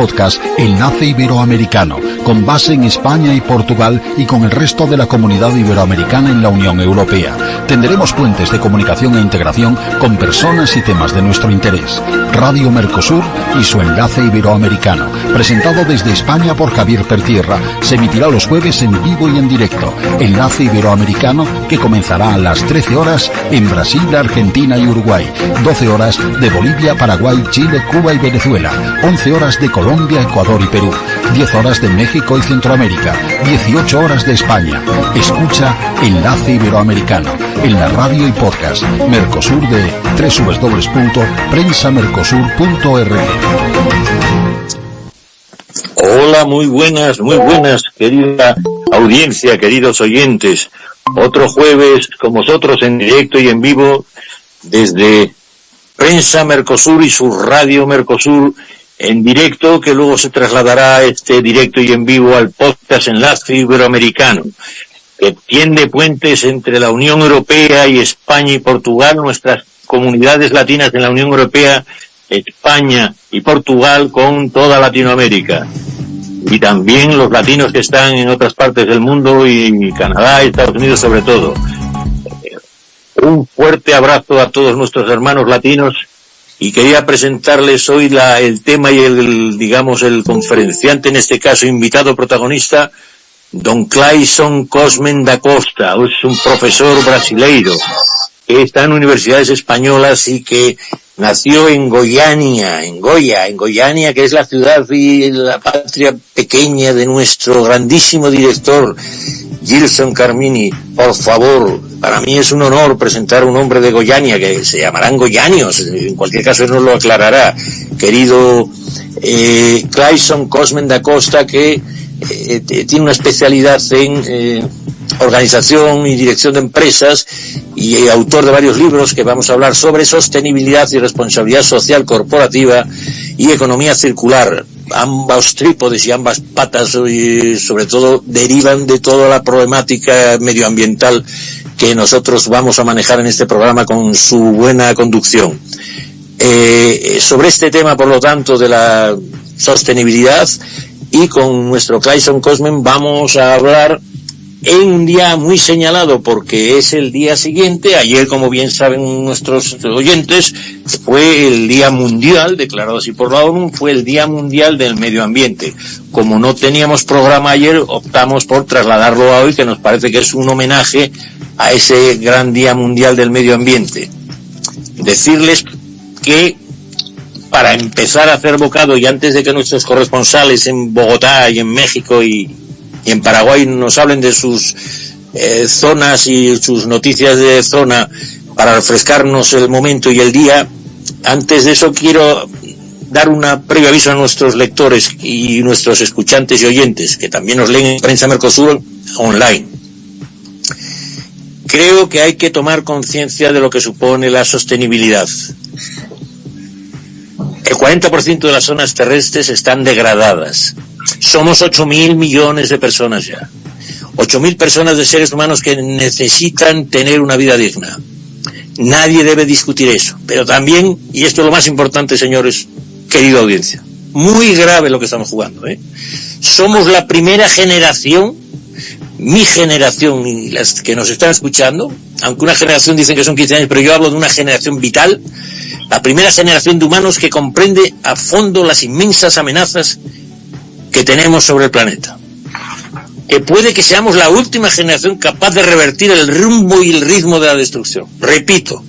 Podcast Enlace Iberoamericano, con base en España y Portugal y con el resto de la comunidad iberoamericana en la Unión Europea. Tendremos puentes de comunicación e integración con personas y temas de nuestro interés. Radio Mercosur y su Enlace Iberoamericano, presentado desde España por Javier Pertierra, se emitirá los jueves en vivo y en directo. Enlace Iberoamericano, que comenzará a las 13 horas en Brasil, Argentina y Uruguay, 12 horas de Bolivia, Paraguay, Chile, Cuba y Venezuela, 11 horas de Colombia, Ecuador y Perú, 10 horas de México y Centroamérica, 18 horas de España. Escucha Enlace Iberoamericano en la radio y podcast Mercosur de www.prensamercosur.org. Hola, muy buenas, querida audiencia, queridos oyentes. Otro jueves con vosotros en directo y en vivo desde Prensa Mercosur y su radio Mercosur en directo, que luego se trasladará este directo y en vivo al podcast Enlace Iberoamericano, que tiende puentes entre la Unión Europea y España y Portugal, nuestras comunidades latinas en la Unión Europea, España y Portugal con toda Latinoamérica. Y también los latinos que están en otras partes del mundo y Canadá y Estados Unidos sobre todo. Un fuerte abrazo a todos nuestros hermanos latinos y quería presentarles hoy el tema y el conferenciante, en este caso invitado protagonista, don Clayson Cosmen da Costa. Es un profesor brasileiro que está en universidades españolas y que nació en Goiânia, que es la ciudad y la patria pequeña de nuestro grandísimo director Gilson Carmini. Por favor, para mí es un honor presentar a un hombre de Goiânia, que se llamarán goianios, en cualquier caso él nos lo aclarará, querido Clayson Cosmen da Costa, que tiene una especialidad en organización y dirección de empresas y autor de varios libros que vamos a hablar sobre sostenibilidad y responsabilidad social corporativa y economía circular. Ambos trípodes y ambas patas, y sobre todo, derivan de toda la problemática medioambiental que nosotros vamos a manejar en este programa con su buena conducción. Sobre este tema, por lo tanto, de la sostenibilidad, y con nuestro Clayson Cosmen vamos a hablar en un día muy señalado, porque es el día siguiente. Ayer, como bien saben nuestros oyentes, fue el Día Mundial, declarado así por la ONU, fue el Día Mundial del Medio Ambiente. Como no teníamos programa ayer, optamos por trasladarlo a hoy, que nos parece que es un homenaje a ese gran Día Mundial del Medio Ambiente. Decirles que, para empezar a hacer bocado, y antes de que nuestros corresponsales en Bogotá y en México y en Paraguay nos hablen de sus zonas y sus noticias de zona, para refrescarnos el momento y el día, antes de eso quiero dar una previo aviso a nuestros lectores y nuestros escuchantes y oyentes, que también nos leen en Prensa Mercosur online. Creo que hay que tomar conciencia de lo que supone la sostenibilidad. El 40% de las zonas terrestres están degradadas. Somos 8.000 millones de personas ya. 8.000 personas de seres humanos que necesitan tener una vida digna. Nadie debe discutir eso. Pero también, y esto es lo más importante, señores, querida audiencia, muy grave lo que estamos jugando, Somos la primera generación, mi generación y las que nos están escuchando, aunque una generación dicen que son 15 años, pero yo hablo de una generación vital, la primera generación de humanos que comprende a fondo las inmensas amenazas que tenemos sobre el planeta. Que puede que seamos la última generación capaz de revertir el rumbo y el ritmo de la destrucción. Repito,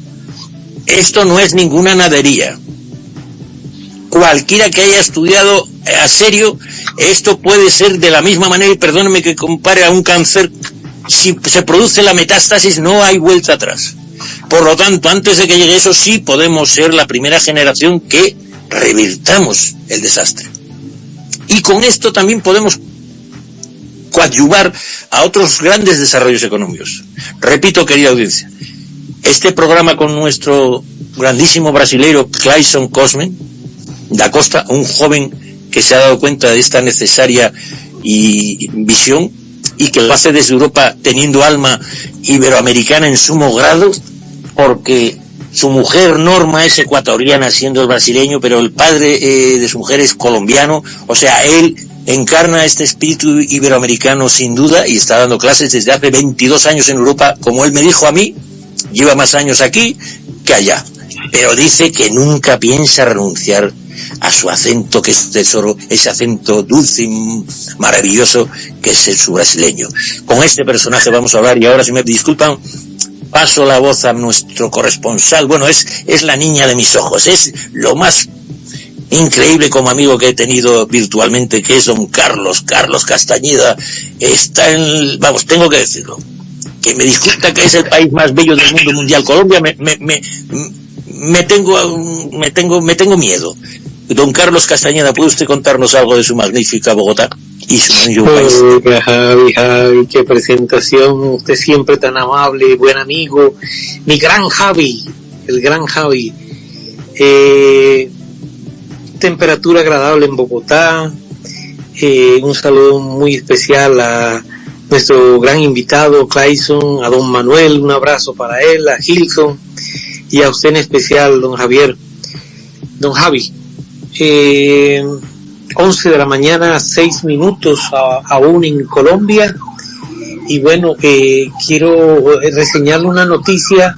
esto no es ninguna nadería. Cualquiera que haya estudiado a serio, esto puede ser de la misma manera, y perdónenme que compare a un cáncer, si se produce la metástasis no hay vuelta atrás. Por lo tanto, antes de que llegue eso, sí podemos ser la primera generación que revirtamos el desastre. Y con esto también podemos coadyuvar a otros grandes desarrollos económicos. Repito, querida audiencia, este programa con nuestro grandísimo brasileiro Clayson Cosmen da Costa, un joven que se ha dado cuenta de esta necesaria visión y que lo hace desde Europa, teniendo alma iberoamericana en sumo grado, porque Su mujer Norma es ecuatoriana, siendo el brasileño, pero el padre de su mujer es colombiano. O sea, él encarna este espíritu iberoamericano sin duda y está dando clases desde hace 22 años en Europa. Como él me dijo a mí, lleva más años aquí que allá. Pero dice que nunca piensa renunciar a su acento, que es tesoro, ese acento dulce y maravilloso que es su brasileño. Con este personaje vamos a hablar, y ahora, si me disculpan, paso la voz a nuestro corresponsal. Bueno, es la niña de mis ojos, es lo más increíble como amigo que he tenido virtualmente, que es don Carlos Castañeda. Está en, vamos, tengo que decirlo, que me disculpa, que es el país más bello del mundo mundial. Colombia me tengo miedo. Don Carlos Castañeda, ¿puede usted contarnos algo de su magnífica Bogotá y su magnífico país? Javi, qué presentación, usted siempre tan amable, buen amigo, mi gran Javi, el gran Javi. Temperatura agradable en Bogotá. Un saludo muy especial a nuestro gran invitado Clayson, a don Manuel, un abrazo para él, a Gilson y a usted en especial, don Javier. Don Javi, 11 de la mañana, 6 minutos aún en Colombia, y bueno, quiero reseñarle una noticia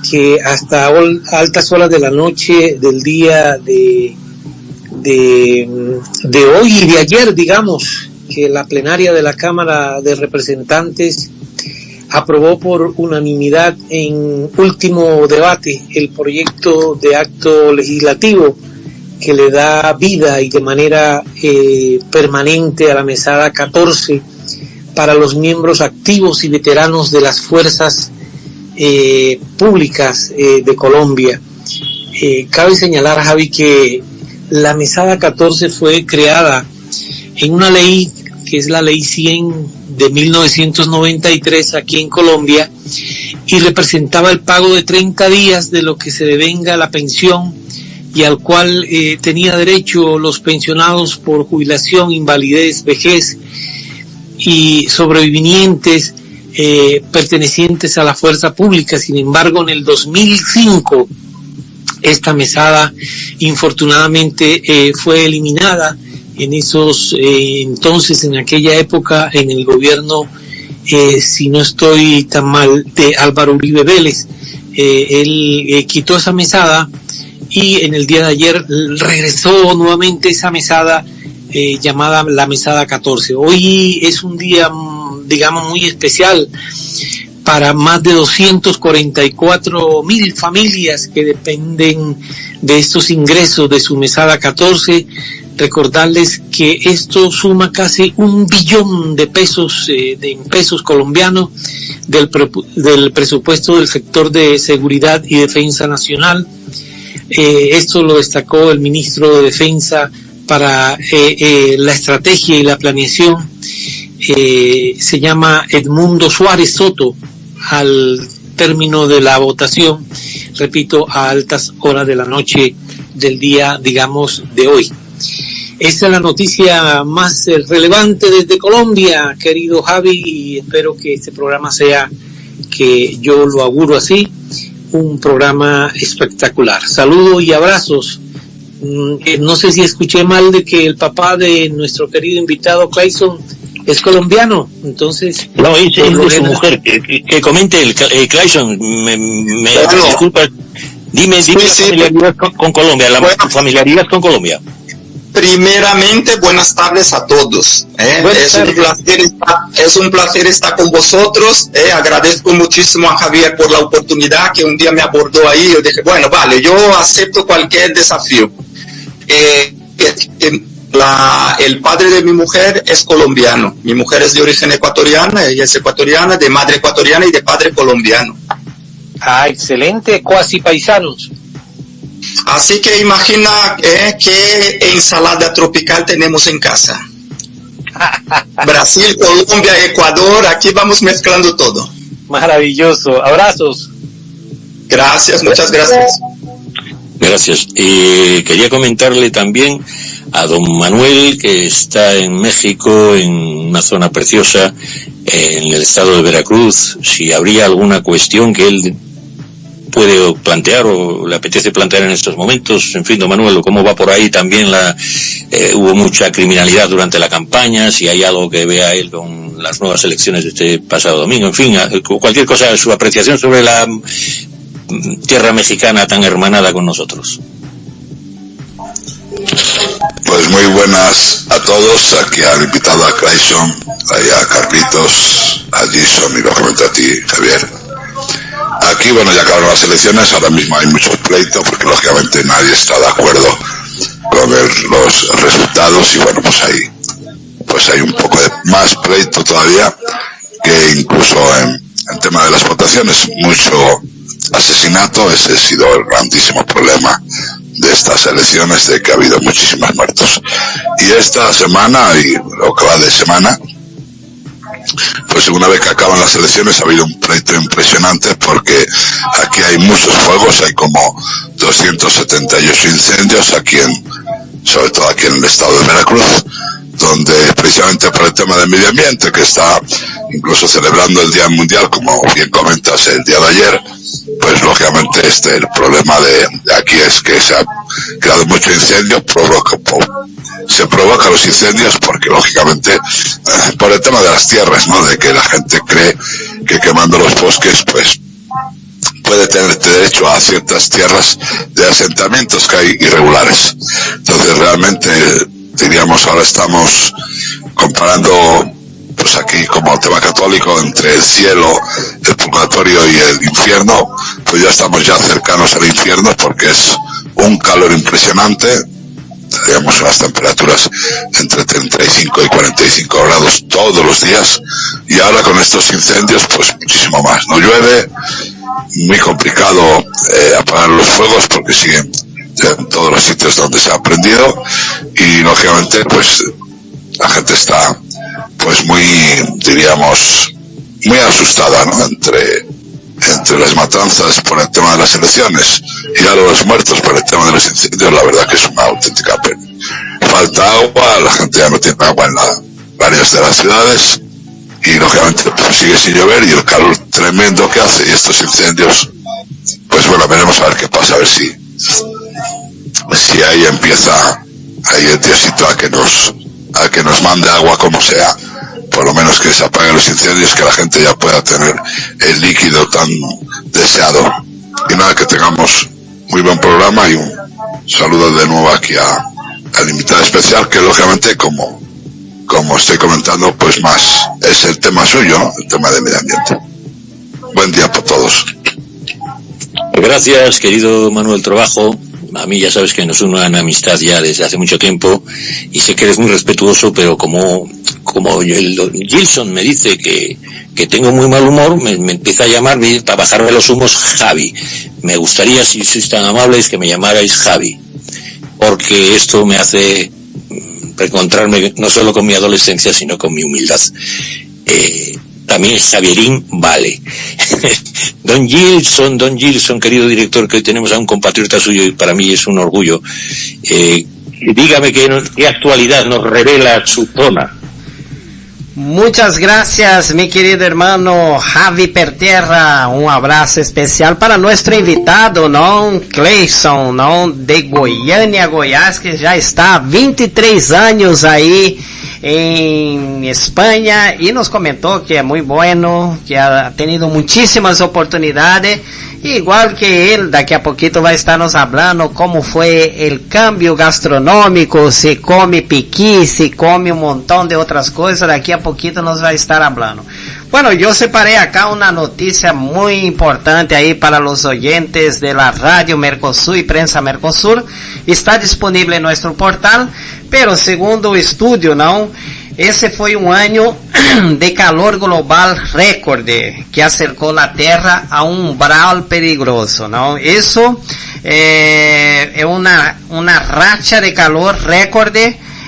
que hasta altas horas de la noche del día de hoy y de ayer, digamos, que la plenaria de la Cámara de Representantes aprobó por unanimidad en último debate el proyecto de acto legislativo que le da vida y de manera permanente a la mesada 14 para los miembros activos y veteranos de las fuerzas públicas de Colombia. Cabe señalar, Javi, que la mesada 14 fue creada en una ley que es la ley 100 de 1993 aquí en Colombia, y representaba el pago de 30 días de lo que se devenga la pensión, y al cual tenía derecho los pensionados por jubilación, invalidez, vejez y sobrevivientes pertenecientes a la fuerza pública. Sin embargo, en el 2005 esta mesada infortunadamente fue eliminada. En esos entonces, en aquella época, en el gobierno, si no estoy tan mal, de Álvaro Uribe Vélez, él quitó esa mesada, y en el día de ayer regresó nuevamente esa mesada llamada la mesada 14. Hoy es un día, digamos, muy especial para más de 244,000 familias que dependen de estos ingresos de su mesada 14. Recordarles que esto suma casi 1 billón de pesos, en pesos colombinos, del presupuesto del sector de seguridad y defensa nacional. Esto lo destacó el ministro de Defensa para la estrategia y la planeación. Se llama Edmundo Suárez Soto, al término de la votación, repito, a altas horas de la noche del día, digamos, de hoy. Esta es la noticia más relevante desde Colombia, querido Javi, y espero que este programa sea, que yo lo auguro así, un programa espectacular. Saludos y abrazos. No sé si escuché mal de que el papá de nuestro querido invitado Clayson es colombiano, entonces... No, es su mujer, que comente el Clayson, me disculpa, dime sí, familiaridad con Colombia, familiaridad con Colombia. Primeramente, buenas tardes a todos. Es un placer estar con vosotros. Agradezco muchísimo a Javier por la oportunidad que un día me abordó ahí. Yo dije, bueno, vale, yo acepto cualquier desafío. El padre de mi mujer es colombiano. Mi mujer es de origen ecuatoriana, ella es ecuatoriana, de madre ecuatoriana y de padre colombiano. Ah, excelente, cuasi paisanos. Así que imagina qué ensalada tropical tenemos en casa. Brasil, Colombia, Ecuador, aquí vamos mezclando todo. Maravilloso, abrazos. Gracias, muchas gracias. Gracias. Quería comentarle también a don Manuel, que está en México, en una zona preciosa, en el estado de Veracruz, si habría alguna cuestión que él puede plantear o le apetece plantear en estos momentos. En fin, don Manuel, ¿cómo va por ahí? También hubo mucha criminalidad durante la campaña, si hay algo que vea él con las nuevas elecciones de este pasado domingo. En fin, cualquier cosa, su apreciación sobre la tierra mexicana tan hermanada con nosotros. Pues muy buenas a todos, aquí al invitado a Clayson, a Carlitos, a Jason y lógicamente a ti, Javier. Aquí, bueno, ya acabaron las elecciones, ahora mismo hay muchos pleitos porque lógicamente nadie está de acuerdo con los resultados y bueno, pues hay un poco de más pleito todavía, que incluso en tema de las votaciones, mucho asesinato. Ese ha sido el grandísimo problema de estas elecciones, de que ha habido muchísimos muertos. Y esta semana, y lo que va de semana, pues una vez que acaban las elecciones ha habido un pleito impresionante, porque aquí hay muchos fuegos, hay como 278 incendios aquí sobre todo aquí en el estado de Veracruz, donde precisamente por el tema del medio ambiente, que está incluso celebrando el Día Mundial, como bien comentas, el día de ayer, pues lógicamente el problema de aquí es que se ha creado mucho incendio, se provocan los incendios porque lógicamente por el tema de las tierras, ¿no? De que la gente cree que quemando los bosques pues puede tener derecho a ciertas tierras de asentamientos que hay irregulares. Entonces realmente, diríamos, ahora estamos comparando pues aquí como tema católico entre el cielo, el purgatorio y el infierno, pues ya estamos ya cercanos al infierno, porque es un calor impresionante. Tenemos unas temperaturas entre 35 y 45 grados todos los días, y ahora con estos incendios pues muchísimo más. No llueve, muy complicado apagar los fuegos porque siguen en todos los sitios donde se ha prendido, y lógicamente pues la gente está pues muy, diríamos, muy asustada, ¿no? Entre las matanzas por el tema de las elecciones y ahora los muertos por el tema de los incendios. La verdad que es una auténtica pena. Falta agua, la gente ya no tiene agua en varias de las ciudades, y lógicamente pues sigue sin llover, y el calor tremendo que hace y estos incendios, pues bueno, veremos a ver qué pasa, a ver si ahí empieza ahí el Diosito a que nos mande agua como sea, por lo menos que se apaguen los incendios, que la gente ya pueda tener el líquido tan deseado. Y nada, que tengamos muy buen programa, y un saludo de nuevo aquí al invitado especial, que lógicamente como estoy comentando, pues más es el tema suyo, ¿no? El tema del medio ambiente. Buen día para todos. Gracias, querido Manuel Trabajo. A mí ya sabes que nos une una amistad ya desde hace mucho tiempo, y sé que eres muy respetuoso, pero como el Gilson me dice que tengo muy mal humor, me empieza a llamar para bajarme los humos Javi. Me gustaría, si sois tan amables, que me llamarais Javi, porque esto me hace reencontrarme no solo con mi adolescencia, sino con mi humildad. También Javierín vale. Don Gilson, querido director, que hoy tenemos a un compatriota suyo y para mí es un orgullo. Dígame qué actualidad nos revela su zona. Muchas gracias, mi querido hermano Javi Pertierra. Un abrazo especial para nuestro invitado, ¿no? Clayson, ¿no? De Goiânia, Goiás, que ya está 23 años ahí en España, y nos comentó que es muy bueno, que ha tenido muchísimas oportunidades, igual que él. Daqui a poquito va a estarnos hablando cómo fue el cambio gastronómico, si come piqui, si come un montón de otras cosas. Daqui a poquito nos va a estar hablando. Bueno, yo separé acá una noticia muy importante ahí para los oyentes de la Radio Mercosur y Prensa Mercosur. Está disponible en nuestro portal, pero segundo o estudio, ¿no? Ese fue un año de calor global récord que acercó la Tierra a un umbral peligroso, ¿no? Eso es una racha de calor récord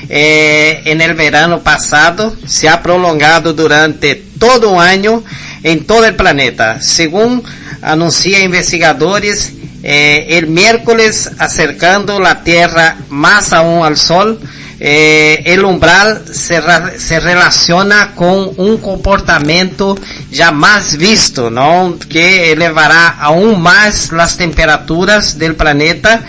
en el verano pasado. Se ha prolongado durante todo un año en todo el planeta. Según anuncian investigadores, el miércoles, acercando la Tierra más aún al Sol, el umbral se relaciona con un comportamento jamás visto, ¿no? Que elevará aún más las temperaturas del planeta.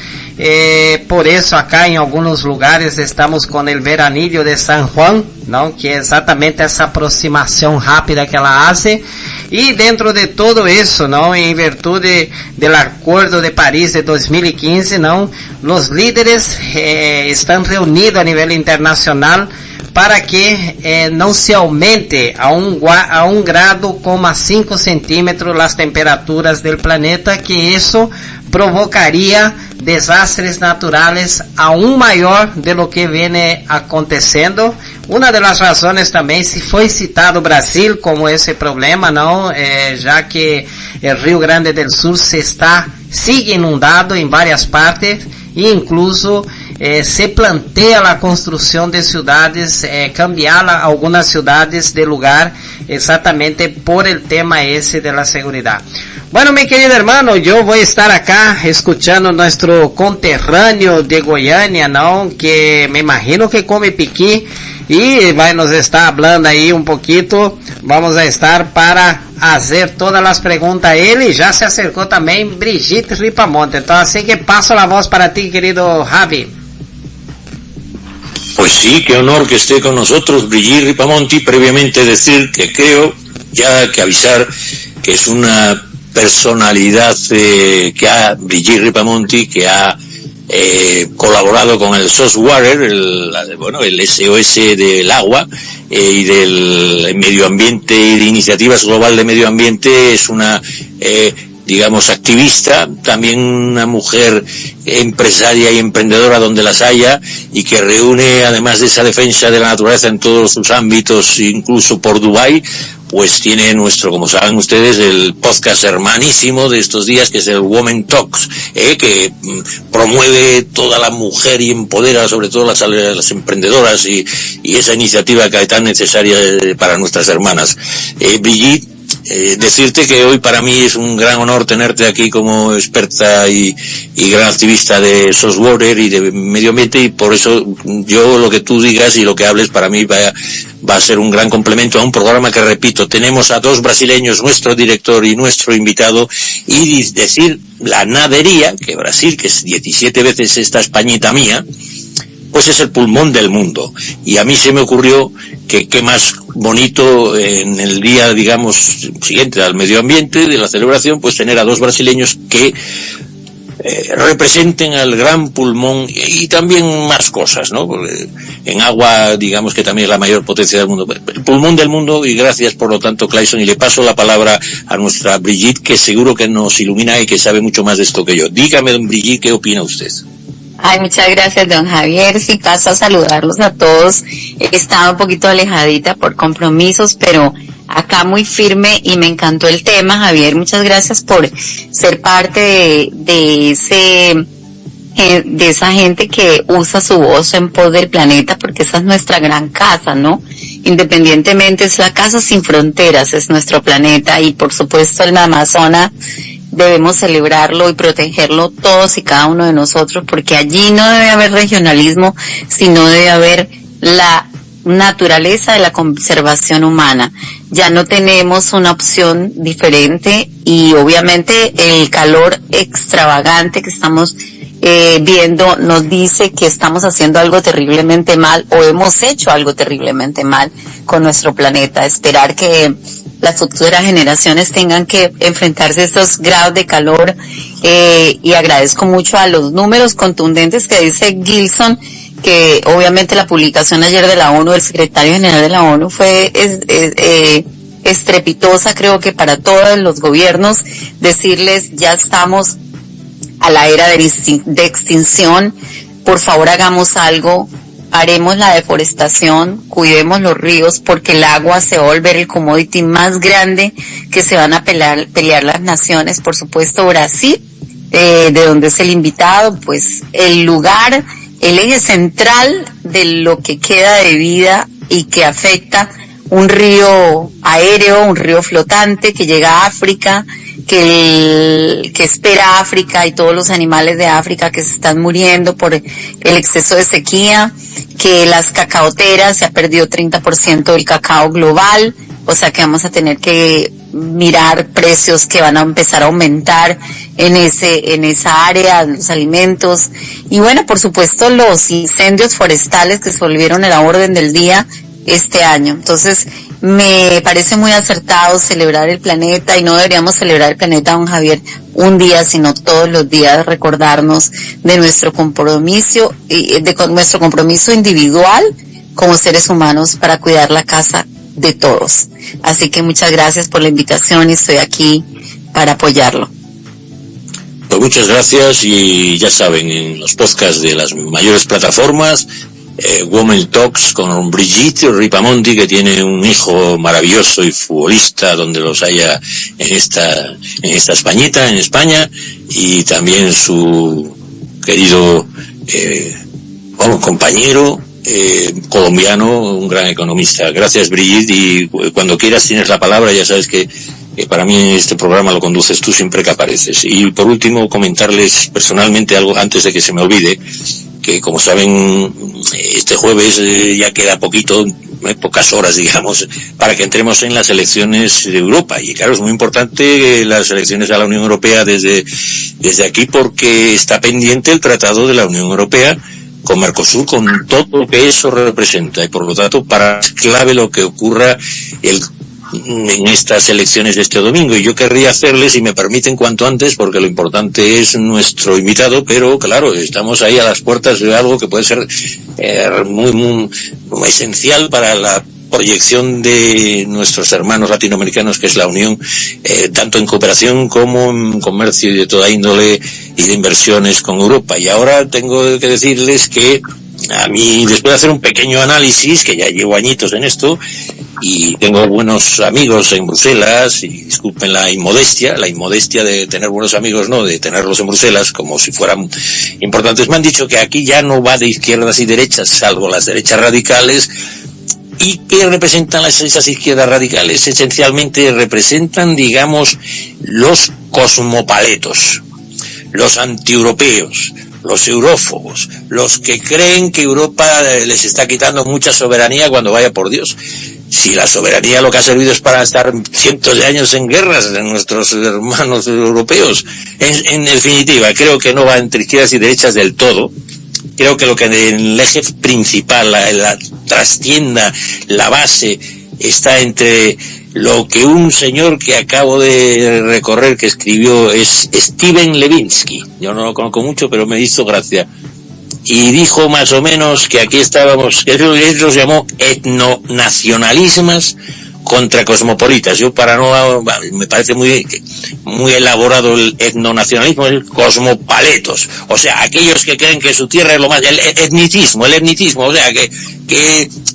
Por eso acá en algunos lugares estamos con el veranillo de San Juan, ¿no? Que es exactamente esa aproximación rápida que ela hace. Y dentro de todo eso, ¿no? En virtud del Acuerdo de París de 2015, ¿no? Los líderes están reunidos a nivel internacional para que no se aumente a 1,5 grado las temperaturas del planeta, que eso provocaría desastres naturales aún mayor de lo que viene acontecendo. Una de las razones también, si fue citado Brasil como ese problema, ¿no? Ya que el Río Grande del Sur sigue inundado en varias partes, e incluso se plantea la construcción de ciudades, cambiar algunas ciudades de lugar, exactamente por el tema ese de la seguridad. Bueno, mi querido hermano, yo voy a estar acá escuchando nuestro conterráneo de Goiânia, ¿no? Que me imagino que come piqui y nos está hablando ahí un poquito. Vamos a estar para hacer todas las preguntas a él, y ya se acercó también Brigitte Ripamonte. Entonces, así que paso la voz para ti, querido Javi. Pues sí, qué honor que esté con nosotros Brigitte Ripamonti. Previamente decir que creo, ya que avisar, que es una personalidad Brigitte Ripamonti, que ha colaborado con el SOS-Water, el SOS del agua, y del medio ambiente y de iniciativas global de medio ambiente. Es una digamos activista, también una mujer empresaria y emprendedora donde las haya, y que reúne, además de esa defensa de la naturaleza en todos sus ámbitos, incluso por Dubái, pues tiene como saben ustedes, el podcast hermanísimo de estos días, que es el Women Talks, que promueve toda la mujer y empodera sobre todo las emprendedoras, y esa iniciativa que es tan necesaria para nuestras hermanas. Brigitte, decirte que hoy para mí es un gran honor tenerte aquí como experta y gran activista de SOS-Water y de medio ambiente, y por eso yo lo que tú digas y lo que hables para mí va a ser un gran complemento a un programa que, repito, tenemos a dos brasileños, nuestro director y nuestro invitado, y decir la nadería, que Brasil, que es 17 veces esta Españita mía, pues es el pulmón del mundo. Y a mí se me ocurrió que qué más bonito en el día, digamos, siguiente al medio ambiente de la celebración, pues tener a dos brasileños que representen al gran pulmón, y también más cosas, ¿no? Porque en agua, digamos que también es la mayor potencia del mundo, el pulmón del mundo. Y gracias, por lo tanto, Clayson, y le paso la palabra a nuestra Brigitte, que seguro que nos ilumina y que sabe mucho más de esto que yo. Dígame, don Brigitte, ¿qué opina usted? Ay, muchas gracias, don Javier. Sí, paso a saludarlos a todos. He estado un poquito alejadita por compromisos, pero acá muy firme, y me encantó el tema, Javier. Muchas gracias por ser parte de esa gente que usa su voz en pos del planeta, porque esa es nuestra gran casa, ¿no? Independientemente, es la casa sin fronteras, es nuestro planeta, y por supuesto el Amazonas debemos celebrarlo y protegerlo todos y cada uno de nosotros, porque allí no debe haber regionalismo, sino debe haber la naturaleza de la conservación humana. Ya no tenemos una opción diferente, y obviamente el calor extravagante que estamos viendo nos dice que estamos haciendo algo terriblemente mal, o hemos hecho algo terriblemente mal con nuestro planeta. Esperar que las futuras generaciones tengan que enfrentarse a estos grados de calor, y agradezco mucho a los números contundentes que dice Gilson, que obviamente la publicación ayer de la ONU, del secretario general de la ONU, fue estrepitosa, creo que para todos los gobiernos, decirles ya estamos a la era de extinción, por favor hagamos algo. Haremos la deforestación, cuidemos los ríos, porque el agua se va a volver el commodity más grande que se van a pelear las naciones. Por supuesto, Brasil, de donde es el invitado, pues el lugar, el eje central de lo que queda de vida y que afecta un río aéreo, un río flotante que llega a África, que espera África y todos los animales de África que se están muriendo por el exceso de sequía, que las cacaoteras, se ha perdido 30% del cacao global, o sea que vamos a tener que mirar precios que van a empezar a aumentar en esa área, los alimentos, y bueno, por supuesto los incendios forestales que se volvieron a la orden del día este año. Entonces me parece muy acertado celebrar el planeta, y no deberíamos celebrar el planeta, don Javier, un día, sino todos los días, recordarnos de nuestro compromiso nuestro compromiso individual como seres humanos para cuidar la casa de todos. Así que muchas gracias por la invitación y estoy aquí para apoyarlo. Pues muchas gracias, y ya saben, en los podcasts de las mayores plataformas, Women Talks con Brigitte Ripamonti, que tiene un hijo maravilloso y futbolista donde los haya en esta Españita, en España, y también su querido compañero colombiano, un gran economista. Gracias, Brigitte, y cuando quieras tienes la palabra. Ya sabes que para mí este programa lo conduces tú siempre que apareces. Y por último, comentarles personalmente algo antes de que se me olvide, que como saben, este jueves ya queda poquito, pocas horas, digamos, para que entremos en las elecciones de Europa. Y claro, es muy importante las elecciones a la Unión Europea desde aquí, porque está pendiente el Tratado de la Unión Europea con Mercosur, con todo lo que eso representa, y por lo tanto para es clave lo que ocurra en estas elecciones de este domingo. Y yo querría hacerles, si me permiten, cuanto antes, porque lo importante es nuestro invitado, pero claro, estamos ahí a las puertas de algo que puede ser muy esencial para la proyección de nuestros hermanos latinoamericanos, que es la Unión, tanto en cooperación como en comercio y de toda índole, y de inversiones con Europa. Y ahora tengo que decirles que a mí, después de hacer un pequeño análisis, que ya llevo añitos en esto, y tengo buenos amigos en Bruselas, y disculpen la inmodestia de tener buenos amigos, no de tenerlos en Bruselas como si fueran importantes, me han dicho que aquí ya no va de izquierdas y derechas, salvo las derechas radicales. ¿Y qué representan esas izquierdas radicales? Esencialmente representan, digamos, los cosmopaletos, los antieuropeos, los eurófobos, los que creen que Europa les está quitando mucha soberanía cuando vaya por Dios. Si la soberanía lo que ha servido es para estar cientos de años en guerras de nuestros hermanos europeos. En definitiva, creo que no va entre izquierdas y derechas del todo. Creo que lo que en el eje principal, la trastienda, la base, está entre lo que un señor que acabo de recorrer, que escribió, es Steven Levinsky. Yo no lo conozco mucho, pero me hizo gracia. Y dijo más o menos que aquí estábamos, que él los llamó etnonacionalismos contra cosmopolitas. Yo me parece muy elaborado el etnonacionalismo, el cosmopaletos, o sea, aquellos que creen que su tierra es lo más, el etnicismo, o sea, que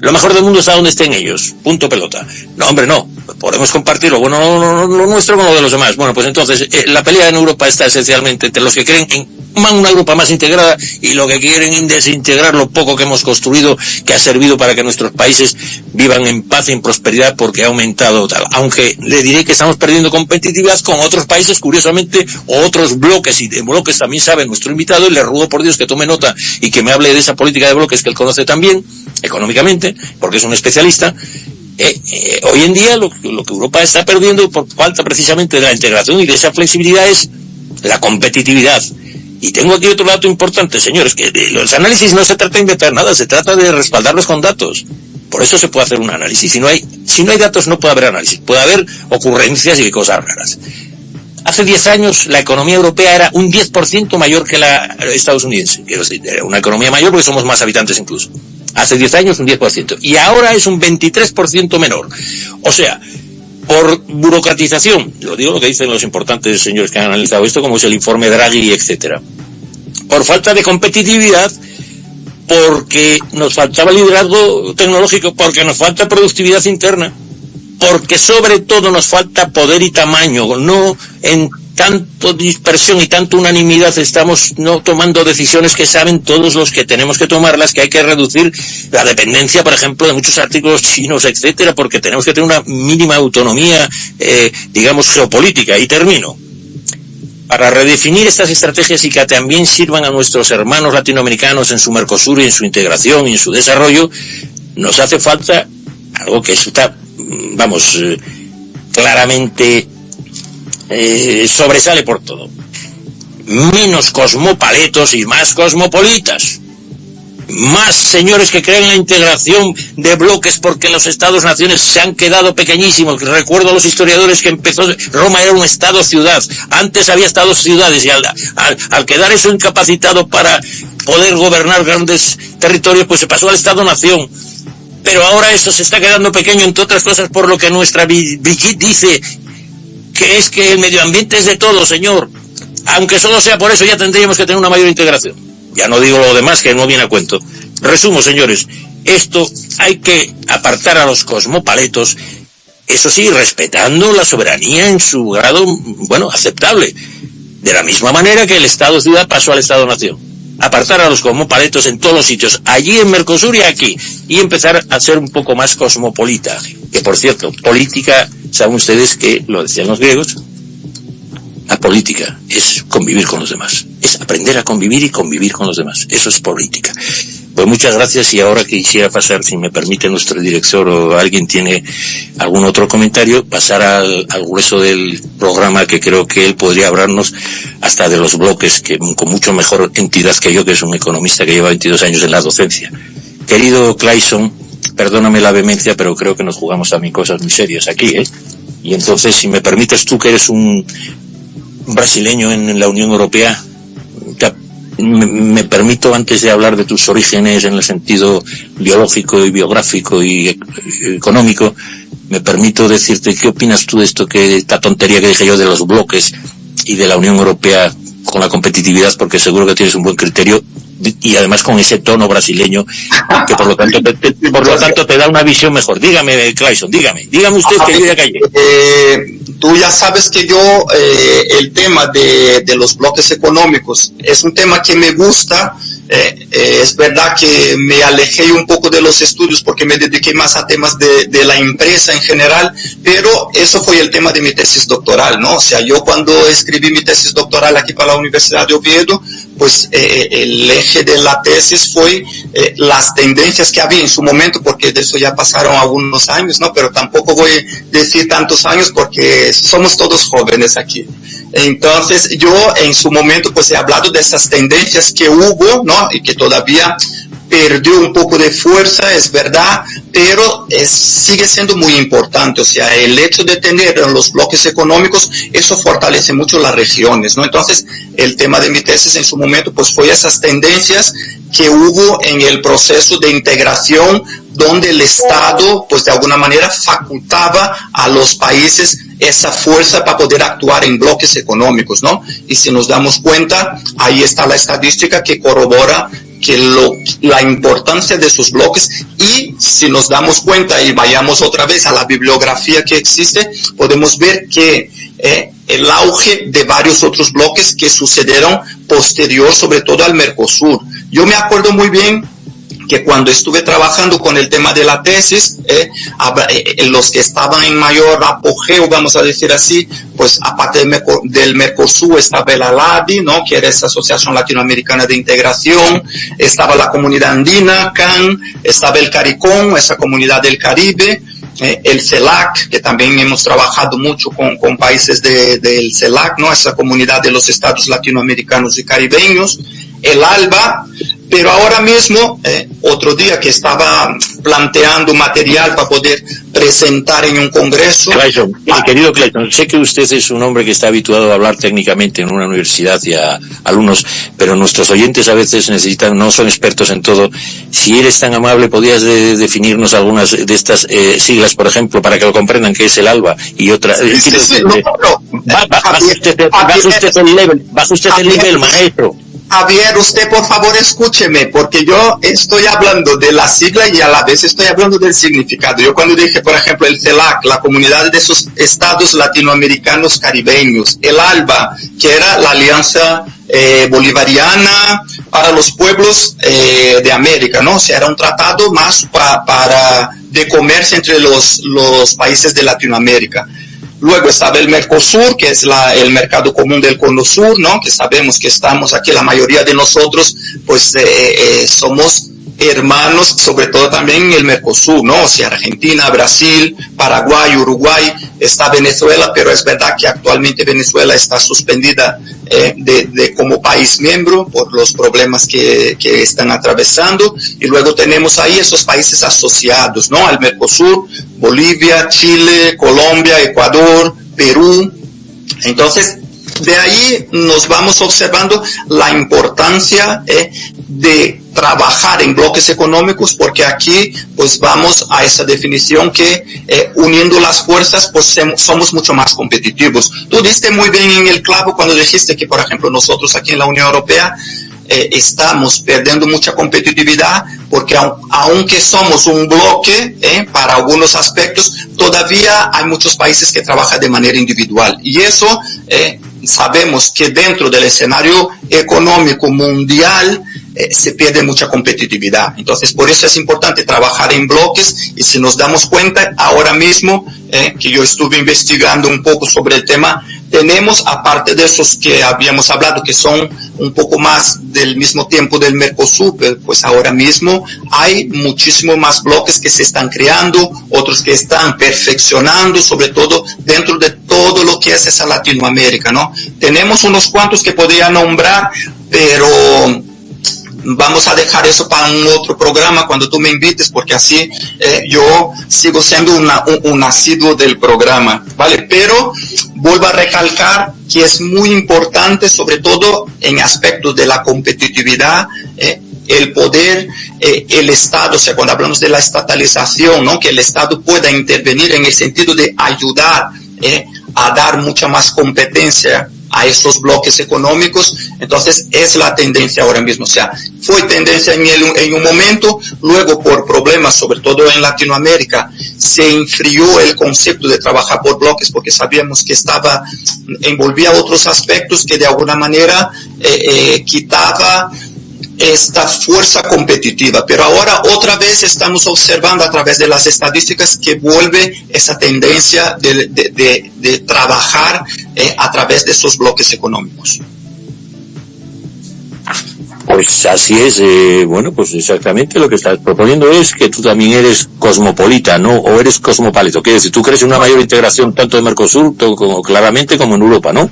lo mejor del mundo está donde estén ellos, punto pelota. No, hombre, no, podemos compartirlo, bueno, lo nuestro con lo de los demás. Bueno, pues entonces, la pelea en Europa está esencialmente entre los que creen en una Europa más integrada y lo que quieren desintegrar lo poco que hemos construido, que ha servido para que nuestros países vivan en paz y en prosperidad, porque ha aumentado tal. Aunque le diré que estamos perdiendo competitividad con otros países, curiosamente, o otros bloques, y de bloques también sabe nuestro invitado, y le ruego por Dios que tome nota y que me hable de esa política de bloques que él conoce también, económicamente, porque es un especialista. Hoy en día lo que Europa está perdiendo por falta precisamente de la integración y de esa flexibilidad es la competitividad. Y tengo aquí otro dato importante, señores, que de los análisis no se trata de inventar nada, se trata de respaldarlos con datos. Por eso se puede hacer un análisis. Si no hay datos no puede haber análisis, puede haber ocurrencias y cosas raras. Hace 10 años la economía europea era un 10% mayor que la estadounidense. Quiero decir, era una economía mayor porque somos más habitantes incluso. Hace 10 años un 10%. Y ahora es un 23% menor. O sea, por burocratización, lo digo lo que dicen los importantes señores que han analizado esto, como es el informe Draghi, etcétera. Por falta de competitividad, porque nos faltaba liderazgo tecnológico, porque nos falta productividad interna, porque sobre todo nos falta poder y tamaño, no en tanto dispersión y tanto unanimidad estamos no tomando decisiones que saben todos los que tenemos que tomarlas, que hay que reducir la dependencia, por ejemplo, de muchos artículos chinos, etcétera, porque tenemos que tener una mínima autonomía, digamos, geopolítica. Y termino. Para redefinir estas estrategias y que también sirvan a nuestros hermanos latinoamericanos en su Mercosur y en su integración y en su desarrollo, nos hace falta algo que está, vamos, claramente sobresale por todo. Menos cosmopaletos y más cosmopolitas. Más señores que creen la integración de bloques, porque los estados-naciones se han quedado pequeñísimos. Recuerdo a los historiadores que Roma era un estado-ciudad. Antes había estados-ciudades y al quedar eso incapacitado para poder gobernar grandes territorios, pues se pasó al estado-nación. Pero ahora eso se está quedando pequeño, entre otras cosas, por lo que nuestra Brigitte dice, que es que el medio ambiente es de todo, señor. Aunque solo sea por eso, ya tendríamos que tener una mayor integración. Ya no digo lo demás, que no viene a cuento. Resumo, señores, esto hay que apartar a los cosmopaletos, eso sí, respetando la soberanía en su grado, bueno, aceptable. De la misma manera que el Estado-ciudad pasó al Estado-nación. Apartar a los cosmopaletos en todos los sitios, allí en Mercosur y aquí, y empezar a ser un poco más cosmopolita. Que, por cierto, política, saben ustedes que, lo decían los griegos, la política es convivir con los demás, es aprender a convivir y convivir con los demás, eso es política. Pues muchas gracias, y ahora quisiera pasar, si me permite nuestro director o alguien tiene algún otro comentario, pasar al grueso del programa, que creo que él podría hablarnos hasta de los bloques, que con mucho mejor entidad que yo, que es un economista que lleva 22 años en la docencia. Querido Clayson, perdóname la vehemencia, pero creo que nos jugamos también cosas muy serias aquí, y entonces, si me permites, tú que eres un brasileño en la Unión Europea, me permito, antes de hablar de tus orígenes en el sentido biológico y biográfico y económico, me permito decirte, ¿qué opinas tú de esto, que esta tontería que dije yo de los bloques y de la Unión Europea con la competitividad? Porque seguro que tienes un buen criterio, y además con ese tono brasileño, que por lo tanto te da una visión mejor. Dígame, Clayson, dígame usted, que yo ya callé. Tú ya sabes que yo, el tema de los bloques económicos es un tema que me gusta. Es verdad que me alejé un poco de los estudios porque me dediqué más a temas de la empresa en general, pero eso fue el tema de mi tesis doctoral, ¿no? O sea, yo cuando escribí mi tesis doctoral aquí para la Universidad de Oviedo, pues el eje de la tesis fue las tendencias que había en su momento, porque de eso ya pasaron algunos años, ¿no? Pero tampoco voy a decir tantos años porque somos todos jóvenes aquí. Entonces yo en su momento pues he hablado de esas tendencias que hubo, ¿no? Y que todavía perdió un poco de fuerza, es verdad, pero sigue siendo muy importante. O sea, el hecho de tener los bloques económicos, eso fortalece mucho las regiones, ¿no? Entonces, el tema de mi tesis en su momento, pues fue esas tendencias que hubo en el proceso de integración, donde el Estado, pues de alguna manera, facultaba a los países esa fuerza para poder actuar en bloques económicos, ¿no? Y si nos damos cuenta, ahí está la estadística que corrobora que la importancia de esos bloques. Y si nos damos cuenta y vayamos otra vez a la bibliografía que existe, podemos ver que el auge de varios otros bloques que sucedieron posterior, sobre todo al Mercosur. Yo me acuerdo muy bien que cuando estuve trabajando con el tema de la tesis, los que estaban en mayor apogeo, vamos a decir así, pues aparte del Mercosur estaba el ALADI, ¿no? Que era esa Asociación Latinoamericana de Integración, estaba la Comunidad Andina, CAN, estaba el CARICOM, esa Comunidad del Caribe, el CELAC, que también hemos trabajado mucho con países del CELAC, ¿no? Esa Comunidad de los Estados Latinoamericanos y Caribeños, el ALBA. Pero ahora mismo, otro día que estaba planteando material para poder presentar en un congreso. Clayson, querido Clayson, sé que usted es un hombre que está habituado a hablar técnicamente en una universidad y a alumnos, pero nuestros oyentes a veces no son expertos en todo. Si eres tan amable, ¿podrías definirnos algunas de estas siglas, por ejemplo, para que lo comprendan, qué es el ALBA y otra? Sí, baja usted el nivel, maestro. Javier, usted por favor escúcheme, porque yo estoy hablando de la sigla y a la vez estoy hablando del significado. Yo cuando dije, por ejemplo, el CELAC, la Comunidad de esos Estados Latinoamericanos Caribeños, el ALBA, que era la Alianza Bolivariana para los Pueblos de América, ¿no? O sea, era un tratado más de comercio entre los países de Latinoamérica. Luego estaba el Mercosur, que es el mercado común del Cono Sur, ¿no? Que sabemos que estamos aquí, la mayoría de nosotros, pues somos hermanos, sobre todo también en el Mercosur, ¿no? O sea, Argentina, Brasil, Paraguay, Uruguay, está Venezuela, pero es verdad que actualmente Venezuela está suspendida como país miembro por los problemas que están atravesando. Y luego tenemos ahí esos países asociados, ¿no? Al Mercosur, Bolivia, Chile, Colombia, Ecuador, Perú. Entonces, de ahí nos vamos observando la importancia de trabajar en bloques económicos, porque aquí pues vamos a esa definición que uniendo las fuerzas pues somos mucho más competitivos. Tú diste muy bien en el clavo cuando dijiste que, por ejemplo, nosotros aquí en la Unión Europea estamos perdiendo mucha competitividad, porque aunque somos un bloque para algunos aspectos, todavía hay muchos países que trabajan de manera individual, y eso sabemos que dentro del escenario económico mundial se pierde mucha competitividad. Entonces, por eso es importante trabajar en bloques. Y si nos damos cuenta, ahora mismo que yo estuve investigando un poco sobre el tema, tenemos, aparte de esos que habíamos hablado, que son un poco más del mismo tiempo del Mercosur, pues ahora mismo hay muchísimos más bloques que se están creando, otros que están perfeccionando, sobre todo dentro de todo lo que es esa Latinoamérica, ¿no? Tenemos unos cuantos que podría nombrar, pero vamos a dejar eso para un otro programa cuando tú me invites, porque así yo sigo siendo un asiduo del programa, ¿vale? Pero vuelvo a recalcar que es muy importante, sobre todo en aspectos de la competitividad, el poder, el Estado, o sea, cuando hablamos de la estatalización, ¿no? Que el Estado pueda intervenir en el sentido de ayudar a dar mucha más competencia a esos bloques económicos. Entonces es la tendencia ahora mismo. O sea, fue tendencia en un momento, luego por problemas, sobre todo en Latinoamérica, se enfrió el concepto de trabajar por bloques, porque sabíamos que envolvía otros aspectos que de alguna manera quitaba esta fuerza competitiva. Pero ahora otra vez estamos observando a través de las estadísticas que vuelve esa tendencia de trabajar a través de esos bloques económicos. Pues así es, bueno, pues exactamente lo que estás proponiendo es que tú también eres cosmopolita, ¿no? O eres cosmopolita. Quiere decir, tú crees en una mayor integración tanto de Mercosur claramente como en Europa, ¿no?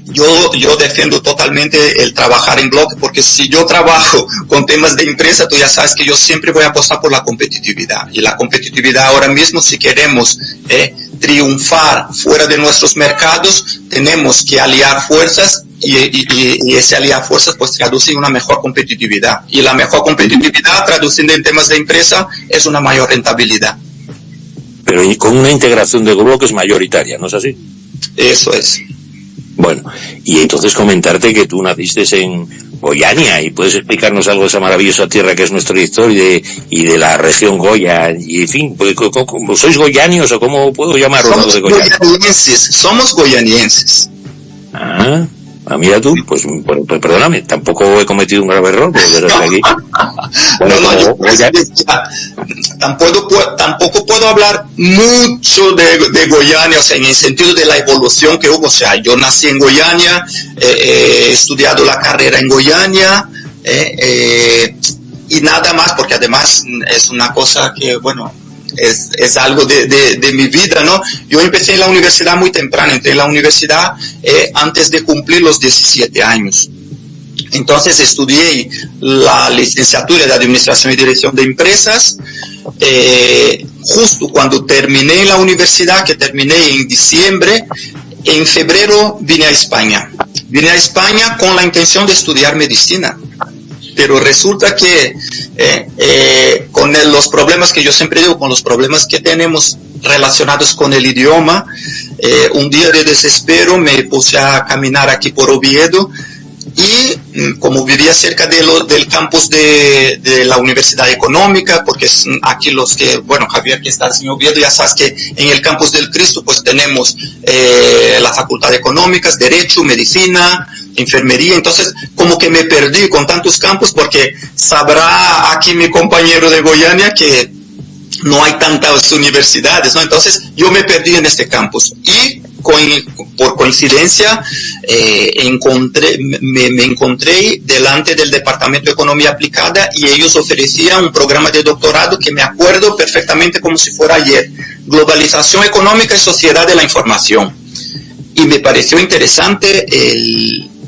Yo defiendo totalmente el trabajar en bloque, porque si yo trabajo con temas de empresa, tú ya sabes que yo siempre voy a apostar por la competitividad. Y la competitividad ahora mismo, si queremos triunfar fuera de nuestros mercados, tenemos que aliar fuerzas, y ese aliar fuerzas pues traduce en una mejor competitividad. Y la mejor competitividad, traduciendo en temas de empresa, es una mayor rentabilidad. Pero con una integración de bloques mayoritaria, ¿no es así? Eso es. Bueno, y entonces comentarte que tú naciste en Goiânia, y puedes explicarnos algo de esa maravillosa tierra que es nuestra historia y de la región Goya, y en fin, ¿sois goianios o cómo puedo llamarlo? Somos goianienses. Mira tú, pues perdóname, tampoco he cometido un grave error, pero aquí. Tampoco puedo hablar mucho de Goiânia, o sea, en el sentido de la evolución que hubo. O sea, yo nací en Goiânia, he estudiado la carrera en Goiânia, y nada más, porque además es una cosa que, bueno, es algo de mi vida, ¿no? Yo empecé en la universidad muy temprano, entré en la universidad antes de cumplir los 17 años. Entonces estudié la licenciatura de Administración y Dirección de Empresas. Justo cuando terminé la universidad, que terminé en diciembre, en febrero vine a España. Vine a España con la intención de estudiar medicina. Pero resulta que con los problemas que yo siempre digo, con los problemas que tenemos relacionados con el idioma, un día de desespero me puse a caminar aquí por Oviedo Y como vivía cerca del campus de la Universidad Económica, porque aquí Javier, que está en Oviedo, ya sabes que en el campus del Cristo pues tenemos la Facultad de Económicas, Derecho, Medicina, Enfermería. Entonces como que me perdí con tantos campus, porque sabrá aquí mi compañero de Goiânia que no hay tantas universidades, ¿no? Entonces yo me perdí en este campus y por coincidencia me encontré delante del Departamento de Economía Aplicada, y ellos ofrecían un programa de doctorado que me acuerdo perfectamente como si fuera ayer: Globalización Económica y Sociedad de la Información. Y me pareció interesante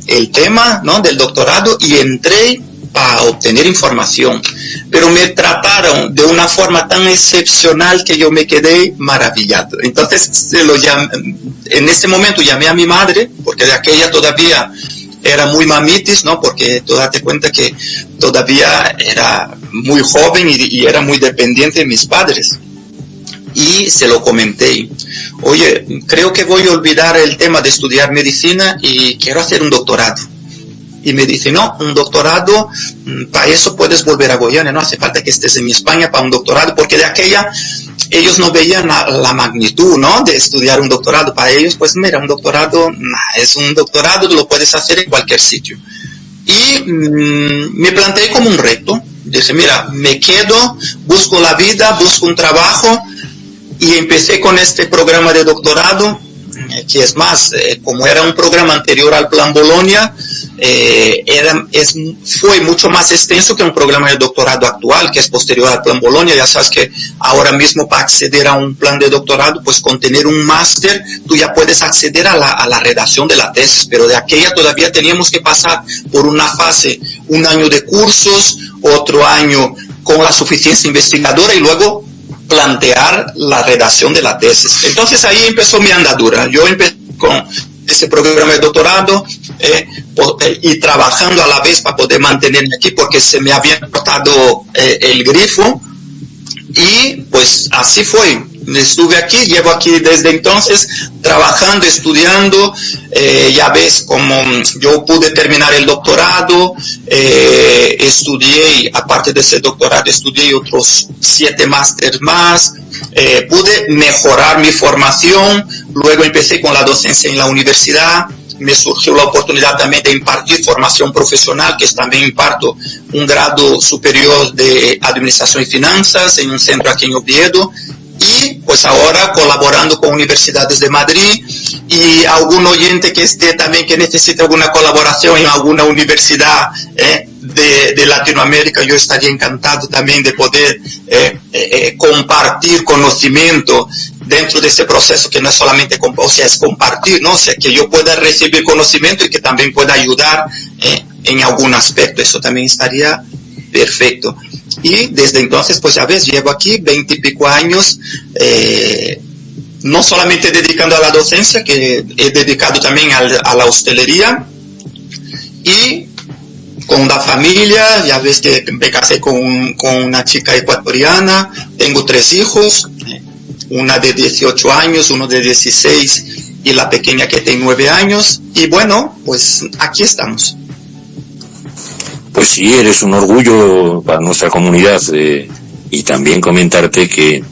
el tema, ¿no?, del doctorado, y entré para obtener información, pero me trataron de una forma tan excepcional que yo me quedé maravillado. Entonces en ese momento llamé a mi madre, porque de aquella todavía era muy mamitis, ¿no?, porque tú date cuenta que todavía era muy joven y era muy dependiente de mis padres. Y se lo comenté: oye, creo que voy a olvidar el tema de estudiar medicina y quiero hacer un doctorado. Y me dice: no, un doctorado, para eso puedes volver a Goiânia, no hace falta que estés en España para un doctorado, porque de aquella ellos no veían la magnitud, ¿no?, de estudiar un doctorado. Para ellos, pues mira, un doctorado es un doctorado, lo puedes hacer en cualquier sitio. Y me planteé como un reto. Dije: mira, me quedo, busco la vida, busco un trabajo, y empecé con este programa de doctorado, que es más, como era un programa anterior al Plan Bolonia, fue mucho más extenso que un programa de doctorado actual, que es posterior al Plan Bolonia. Ya sabes que ahora mismo, para acceder a un plan de doctorado, pues con tener un máster, tú ya puedes acceder a la redacción de la tesis, pero de aquella todavía teníamos que pasar por una fase, un año de cursos, otro año con la suficiencia investigadora, y luego plantear la redacción de la tesis. Entonces ahí empezó mi andadura. Yo empecé con ese programa de doctorado y trabajando a la vez para poder mantenerme aquí, porque se me había cortado el grifo, y pues así fue. Estuve aquí, llevo aquí desde entonces trabajando, estudiando. Ya ves como yo pude terminar el doctorado, estudié, aparte de ese doctorado, estudié otros 7 másteres más, pude mejorar mi formación. Luego empecé con la docencia en la universidad. Me surgió la oportunidad también de impartir formación profesional, que también imparto un grado superior de Administración y Finanzas en un centro aquí en Oviedo. Y pues ahora colaborando con universidades de Madrid, y algún oyente que esté también, que necesite alguna colaboración en alguna universidad de Latinoamérica, yo estaría encantado también de poder compartir conocimiento dentro de ese proceso, que no es solamente, es compartir, ¿no? O sea, que yo pueda recibir conocimiento y que también pueda ayudar en algún aspecto. Eso también estaría perfecto. Y desde entonces, pues ya ves, llevo aquí 20 y pico años, no solamente dedicando a la docencia, que he dedicado también a la hostelería, y con la familia. Ya ves que me casé con una chica ecuatoriana, tengo 3 hijos, una de 18 años, uno de 16 y la pequeña que tiene 9 años, y bueno, pues aquí estamos. Pues sí, eres un orgullo para nuestra comunidad, y también comentarte que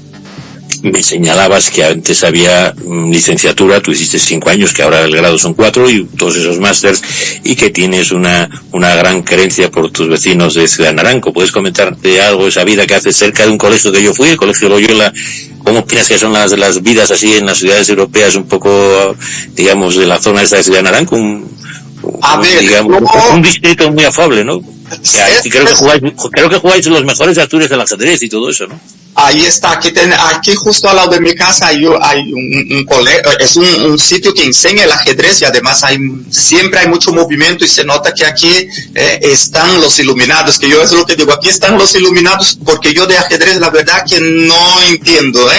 me señalabas que antes había licenciatura, tú hiciste 5 años, que ahora el grado son 4, y todos esos másters, y que tienes una gran querencia por tus vecinos de Ciudad Naranco. ¿Puedes comentarte algo de esa vida que haces cerca de un colegio que yo fui, el Colegio Loyola? ¿Cómo opinas que son las vidas así en las ciudades europeas, un poco, digamos, de la zona esta de Ciudad Naranco? Un distrito muy afable, ¿no? Creo que jugáis los mejores de Asturias del ajedrez y todo eso, ¿no? Ahí está, aquí justo al lado de mi casa hay un colegio, es un sitio que enseña el ajedrez, y además siempre hay mucho movimiento, y se nota que aquí están los iluminados, que yo es lo que digo, aquí están los iluminados, porque yo de ajedrez la verdad que no entiendo,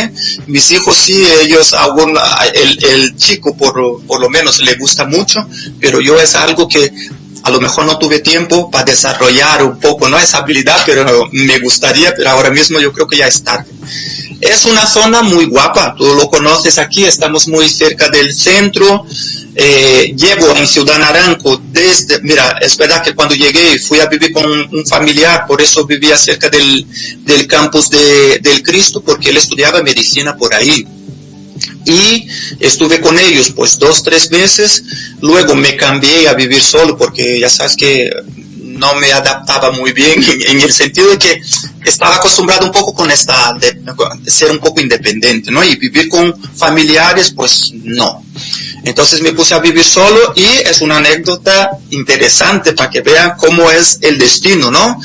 mis hijos sí, ellos, el chico por lo menos le gusta mucho, pero yo es algo que a lo mejor no tuve tiempo para desarrollar un poco, ¿no?, esa habilidad, pero me gustaría, pero ahora mismo yo creo que ya es tarde. Es una zona muy guapa, tú lo conoces aquí, estamos muy cerca del centro. Llevo en Ciudad Naranco desde, mira, es verdad que cuando llegué fui a vivir con un familiar, por eso vivía cerca del campus del Cristo, porque él estudiaba medicina por ahí. Y estuve con ellos pues 2-3 meses, luego me cambié a vivir solo porque ya sabes que no me adaptaba muy bien en el sentido de que estaba acostumbrado un poco con de ser un poco independiente, ¿no? Y vivir con familiares, pues no. Entonces me puse a vivir solo y es una anécdota interesante para que vean cómo es el destino, ¿no?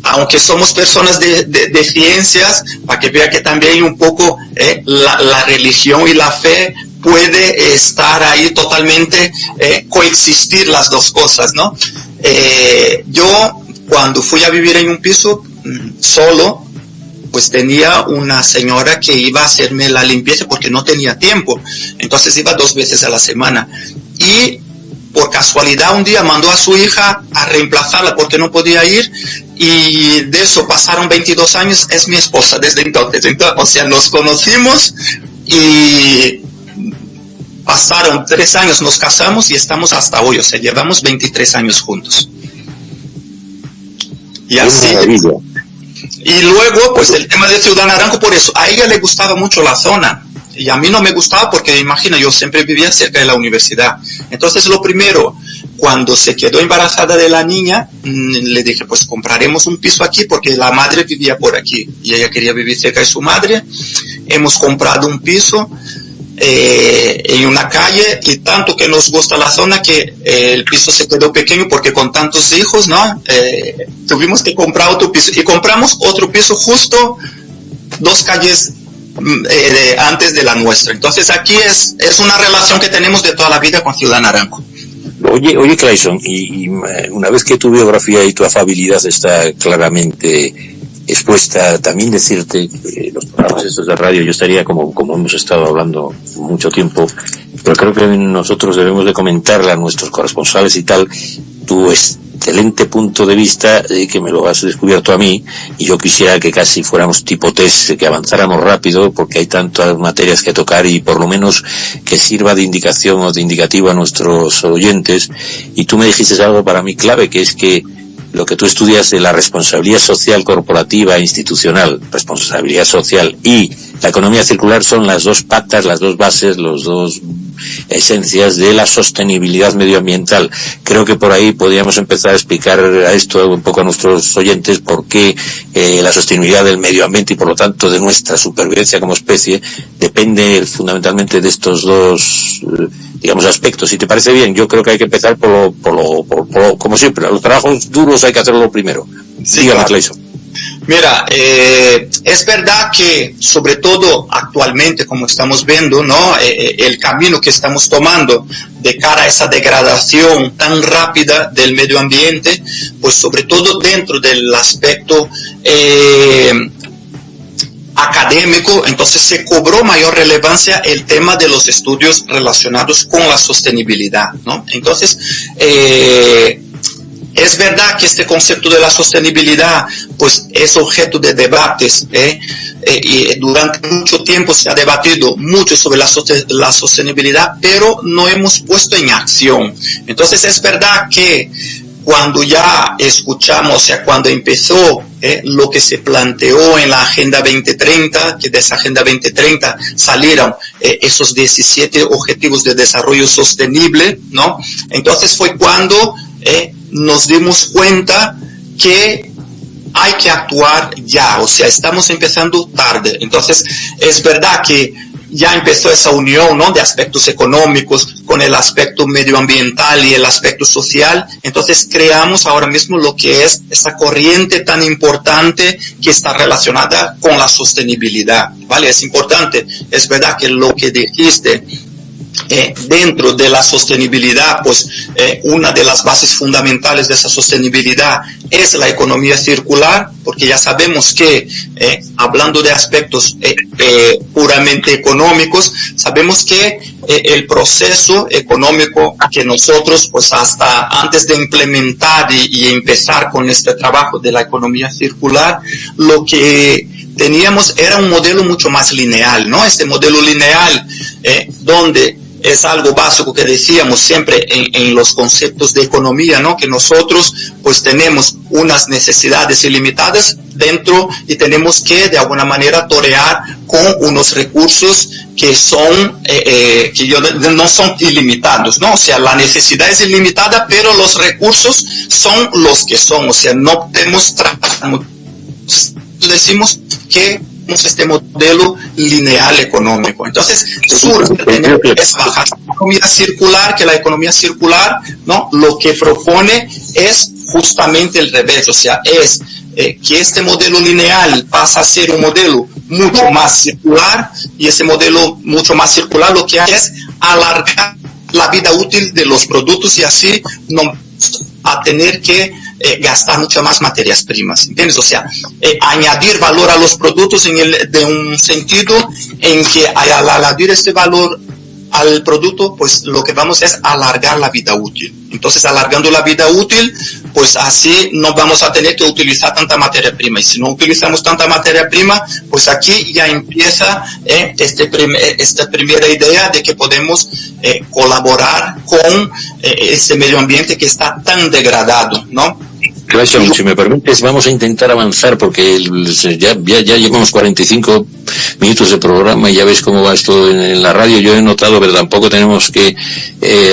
Aunque somos personas de ciencias, para que vean que también un poco la religión y la fe puede estar ahí totalmente, coexistir las dos cosas, ¿no? Yo cuando fui a vivir en un piso solo, pues tenía una señora que iba a hacerme la limpieza porque no tenía tiempo, entonces iba 2 veces a la semana y por casualidad un día mandó a su hija a reemplazarla porque no podía ir, y de eso pasaron 22 años, es mi esposa desde entonces, o sea, nos conocimos y pasaron 3 años, nos casamos y estamos hasta hoy, o sea, llevamos 23 años juntos. Y así. Y luego, pues el tema de Ciudad Naranco, por eso, a ella le gustaba mucho la zona, y a mí no me gustaba porque, imagina, yo siempre vivía cerca de la universidad. Entonces, lo primero, cuando se quedó embarazada de la niña, le dije, pues compraremos un piso aquí, porque la madre vivía por aquí, y ella quería vivir cerca de su madre. Hemos comprado un piso en una calle, y tanto que nos gusta la zona que el piso se quedó pequeño porque con tantos hijos, ¿no? Tuvimos que comprar otro piso, y compramos otro piso justo 2 calles antes de la nuestra. Entonces aquí es una relación que tenemos de toda la vida con Ciudad Naranco. Oye Clayson, y una vez que tu biografía y tu afabilidad está claramente expuesta, también decirte que los programas estos de radio, yo estaría como hemos estado hablando mucho tiempo, pero creo que nosotros debemos de comentarle a nuestros corresponsales y tal, tu excelente punto de vista, que me lo has descubierto a mí, y yo quisiera que casi fuéramos tipo test, que avanzáramos rápido, porque hay tantas materias que tocar, y por lo menos que sirva de indicación o de indicativo a nuestros oyentes. Y tú me dijiste algo para mí clave, que es que lo que tú estudias de la responsabilidad social corporativa e institucional, responsabilidad social y la economía circular, son las 2 patas, las 2 bases, las 2 esencias de la sostenibilidad medioambiental. Creo que por ahí podríamos empezar a explicar a esto un poco a nuestros oyentes por qué la sostenibilidad del medio ambiente y por lo tanto de nuestra supervivencia como especie depende fundamentalmente de estos 2 digamos aspectos. Si te parece bien, yo creo que hay que empezar por como siempre, los trabajos duros hay que hacerlo primero. Sí, dígame, claro. Clayson. Mira, es verdad que sobre todo actualmente, como estamos viendo, ¿no? El camino que estamos tomando de cara a esa degradación tan rápida del medio ambiente, pues sobre todo dentro del aspecto académico, entonces se cobró mayor relevancia el tema de los estudios relacionados con la sostenibilidad, ¿no? Entonces, es verdad que este concepto de la sostenibilidad pues es objeto de debates, y durante mucho tiempo se ha debatido mucho sobre la sostenibilidad, pero no hemos puesto en acción. Entonces es verdad que cuando ya escuchamos, o sea, cuando empezó lo que se planteó en la Agenda 2030, que de esa Agenda 2030 salieron esos 17 Objetivos de Desarrollo Sostenible, ¿no? Entonces fue cuando nos dimos cuenta que hay que actuar ya, o sea, estamos empezando tarde. Entonces, es verdad que ya empezó esa unión, ¿no?, de aspectos económicos con el aspecto medioambiental y el aspecto social. Entonces, creamos ahora mismo lo que es esa corriente tan importante que está relacionada con la sostenibilidad, ¿vale? Es importante, es verdad que lo que dijiste dentro de la sostenibilidad, pues una de las bases fundamentales de esa sostenibilidad es la economía circular, porque ya sabemos que hablando de aspectos puramente económicos, sabemos que el proceso económico que nosotros, pues hasta antes de implementar y empezar con este trabajo de la economía circular, lo que teníamos era un modelo mucho más lineal, ¿no? Este modelo lineal donde es algo básico que decíamos siempre en los conceptos de economía, ¿no? Que nosotros pues tenemos unas necesidades ilimitadas dentro y tenemos que de alguna manera torear con unos recursos que son no son ilimitados, ¿no? O sea, la necesidad es ilimitada, pero los recursos son los que son, o sea, no podemos decimos que este modelo lineal económico. Entonces, surge es bajar la economía circular, que la economía circular, ¿no? Lo que propone es justamente el revés, o sea, es que este modelo lineal pasa a ser un modelo mucho más circular, y ese modelo mucho más circular lo que hace es alargar la vida útil de los productos y así no a tener que gastar muchas más materias primas, ¿entiendes? O sea, añadir valor a los productos de un sentido en que al añadir este valor al producto, pues lo que vamos es alargar la vida útil. Entonces, alargando la vida útil, pues así no vamos a tener que utilizar tanta materia prima. Y si no utilizamos tanta materia prima, pues aquí ya empieza esta primera idea de que podemos colaborar con este medio ambiente que está tan degradado, ¿no? Clayson, si me permites, vamos a intentar avanzar porque ya llevamos 45 minutos de programa y ya ves cómo va esto en la radio. Yo he notado, pero tampoco tenemos que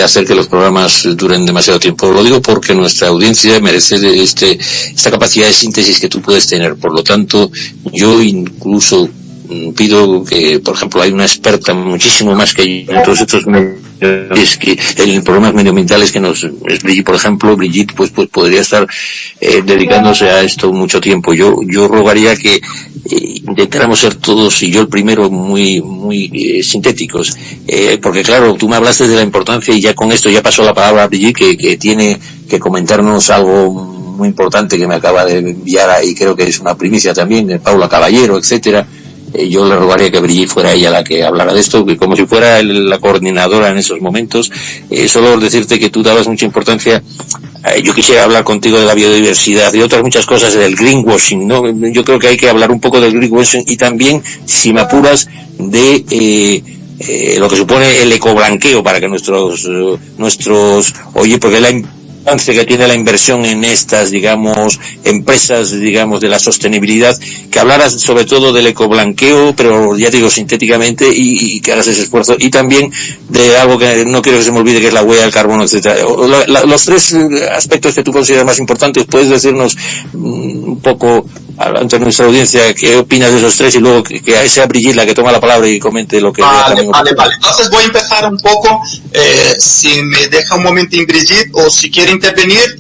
hacer que los programas duren demasiado tiempo. Lo digo porque nuestra audiencia merece esta capacidad de síntesis que tú puedes tener. Por lo tanto, yo incluso pido que, por ejemplo, hay una experta muchísimo más que yo en todos estos es que en problemas medioambientales que nos es Brigitte, por ejemplo. Brigitte pues podría estar dedicándose a esto mucho tiempo. Yo rogaría que intentáramos ser todos, y yo el primero, muy sintéticos, porque claro, tú me hablaste de la importancia y ya con esto ya pasó la palabra a Brigitte que tiene que comentarnos algo muy importante que me acaba de enviar ahí, creo que es una primicia también, Paula Caballero, etcétera. Yo le rogaría que Brigitte fuera ella la que hablara de esto, que como si fuera la coordinadora en esos momentos. Solo decirte que tú dabas mucha importancia. Yo quisiera hablar contigo de la biodiversidad y otras muchas cosas del greenwashing, ¿no? Yo creo que hay que hablar un poco del greenwashing y también, si me apuras, de lo que supone el ecoblanqueo para que nuestros porque la que tiene la inversión en estas, digamos, empresas, digamos, de la sostenibilidad, que hablaras sobre todo del ecoblanqueo, pero ya digo, sintéticamente, y que hagas ese esfuerzo, y también de algo que no quiero que se me olvide, que es la huella del carbono, etcétera. Los tres aspectos que tú consideras más importantes, ¿puedes decirnos un poco ante nuestra audiencia qué opinas de esos tres, y luego que sea Brigitte la que toma la palabra y comente lo que... Vale. Entonces voy a empezar un poco, si me deja un momento en Brigitte, o si quiere intervenir,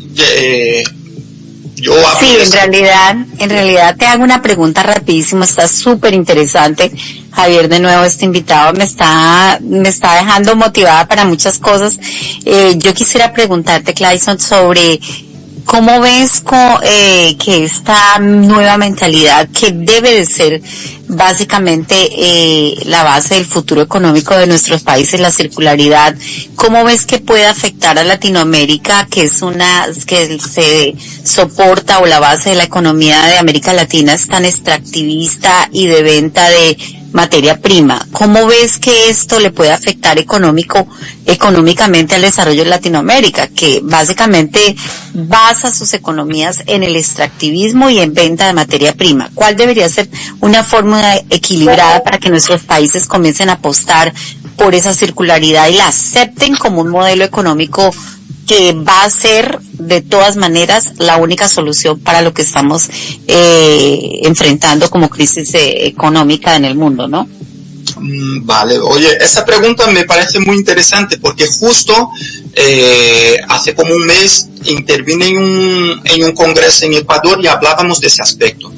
yo... Sí, en realidad te hago una pregunta rapidísima, está súper interesante. Javier, de nuevo, este invitado me está dejando motivada para muchas cosas. Yo quisiera preguntarte, Clayson, sobre... ¿Cómo ves que esta nueva mentalidad, que debe de ser básicamente la base del futuro económico de nuestros países, la circularidad, cómo ves que puede afectar a Latinoamérica, que se soporta, o la base de la economía de América Latina es tan extractivista y de venta de materia prima? ¿Cómo ves que esto le puede afectar económicamente al desarrollo de Latinoamérica, que básicamente basa sus economías en el extractivismo y en venta de materia prima? ¿Cuál debería ser una fórmula equilibrada para que nuestros países comiencen a apostar por esa circularidad y la acepten como un modelo económico que va a ser de todas maneras la única solución para lo que estamos enfrentando como crisis económica en el mundo, ¿no? Vale, oye, esa pregunta me parece muy interesante porque justo hace como un mes intervine en un congreso en Ecuador y hablábamos de ese aspecto.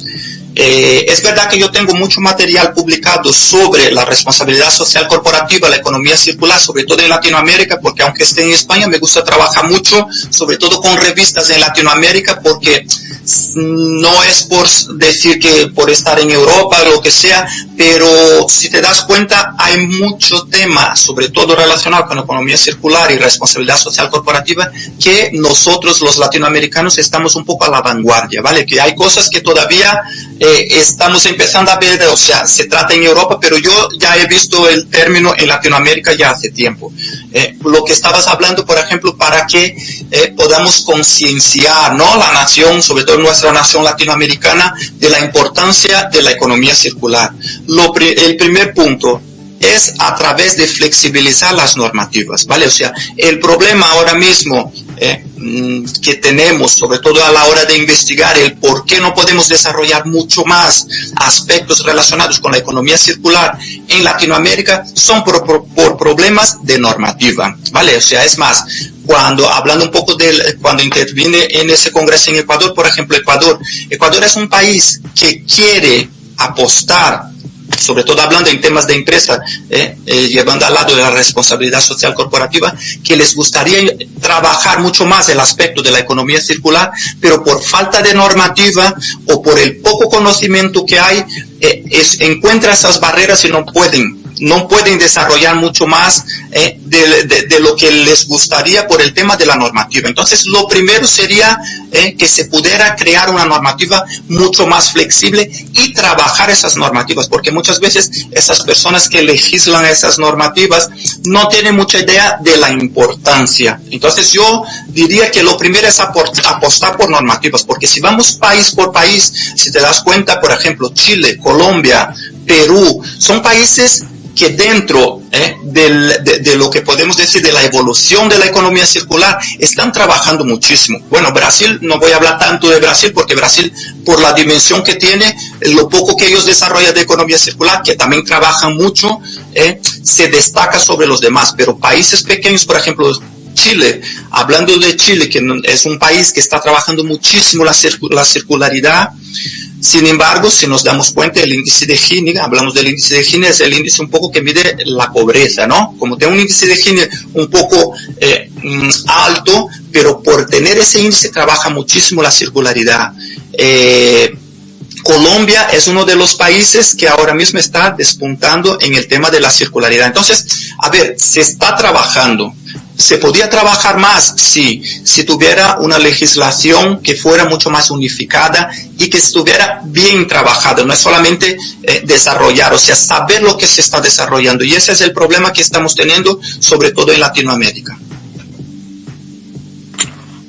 Es verdad que yo tengo mucho material publicado sobre la responsabilidad social corporativa, la economía circular, sobre todo en Latinoamérica, porque aunque esté en España, me gusta trabajar mucho, sobre todo con revistas en Latinoamérica, porque no es por decir que por estar en Europa o lo que sea, pero si te das cuenta, hay mucho tema, sobre todo relacionado con economía circular y responsabilidad social corporativa, que nosotros los latinoamericanos estamos un poco a la vanguardia, ¿vale? Que hay cosas que todavía estamos empezando a ver, o sea, se trata en Europa, pero yo ya he visto el término en Latinoamérica ya hace tiempo. Lo que estabas hablando, por ejemplo, para que podamos concienciar, ¿no?, la nación, sobre todo nuestra nación latinoamericana, de la importancia de la economía circular. El primer punto es a través de flexibilizar las normativas, ¿vale? O sea, el problema ahora mismo que tenemos, sobre todo a la hora de investigar el por qué no podemos desarrollar mucho más aspectos relacionados con la economía circular en Latinoamérica, son por problemas de normativa, ¿vale? O sea, es más, hablando un poco cuando interviene en ese congreso en Ecuador, por ejemplo, Ecuador es un país que quiere apostar, sobre todo hablando en temas de empresa, llevando al lado de la responsabilidad social corporativa, que les gustaría trabajar mucho más el aspecto de la economía circular, pero por falta de normativa o por el poco conocimiento que hay, encuentra esas barreras y no pueden desarrollar mucho más de lo que les gustaría por el tema de la normativa. Entonces, lo primero sería que se pudiera crear una normativa mucho más flexible y trabajar esas normativas, porque muchas veces esas personas que legislan esas normativas no tienen mucha idea de la importancia. Entonces, yo diría que lo primero es apostar por normativas, porque si vamos país por país, si te das cuenta, por ejemplo, Chile, Colombia, Perú, son países que dentro de lo que podemos decir de la evolución de la economía circular están trabajando muchísimo. Bueno, Brasil, no voy a hablar tanto de Brasil, porque Brasil, por la dimensión que tiene, lo poco que ellos desarrollan de economía circular, que también trabajan mucho, se destaca sobre los demás. Pero países pequeños, por ejemplo, Chile, hablando de Chile, que es un país que está trabajando muchísimo la circularidad. Sin embargo, si nos damos cuenta, el índice de Gini, hablamos del índice de Gini, es el índice un poco que mide la pobreza, ¿no? Como tiene un índice de Gini un poco alto, pero por tener ese índice trabaja muchísimo la circularidad. Colombia es uno de los países que ahora mismo está despuntando en el tema de la circularidad. Entonces, a ver, se está trabajando. ¿Se podía trabajar más? Sí, si tuviera una legislación que fuera mucho más unificada y que estuviera bien trabajada, no es solamente desarrollar, o sea, saber lo que se está desarrollando. Y ese es el problema que estamos teniendo, sobre todo en Latinoamérica.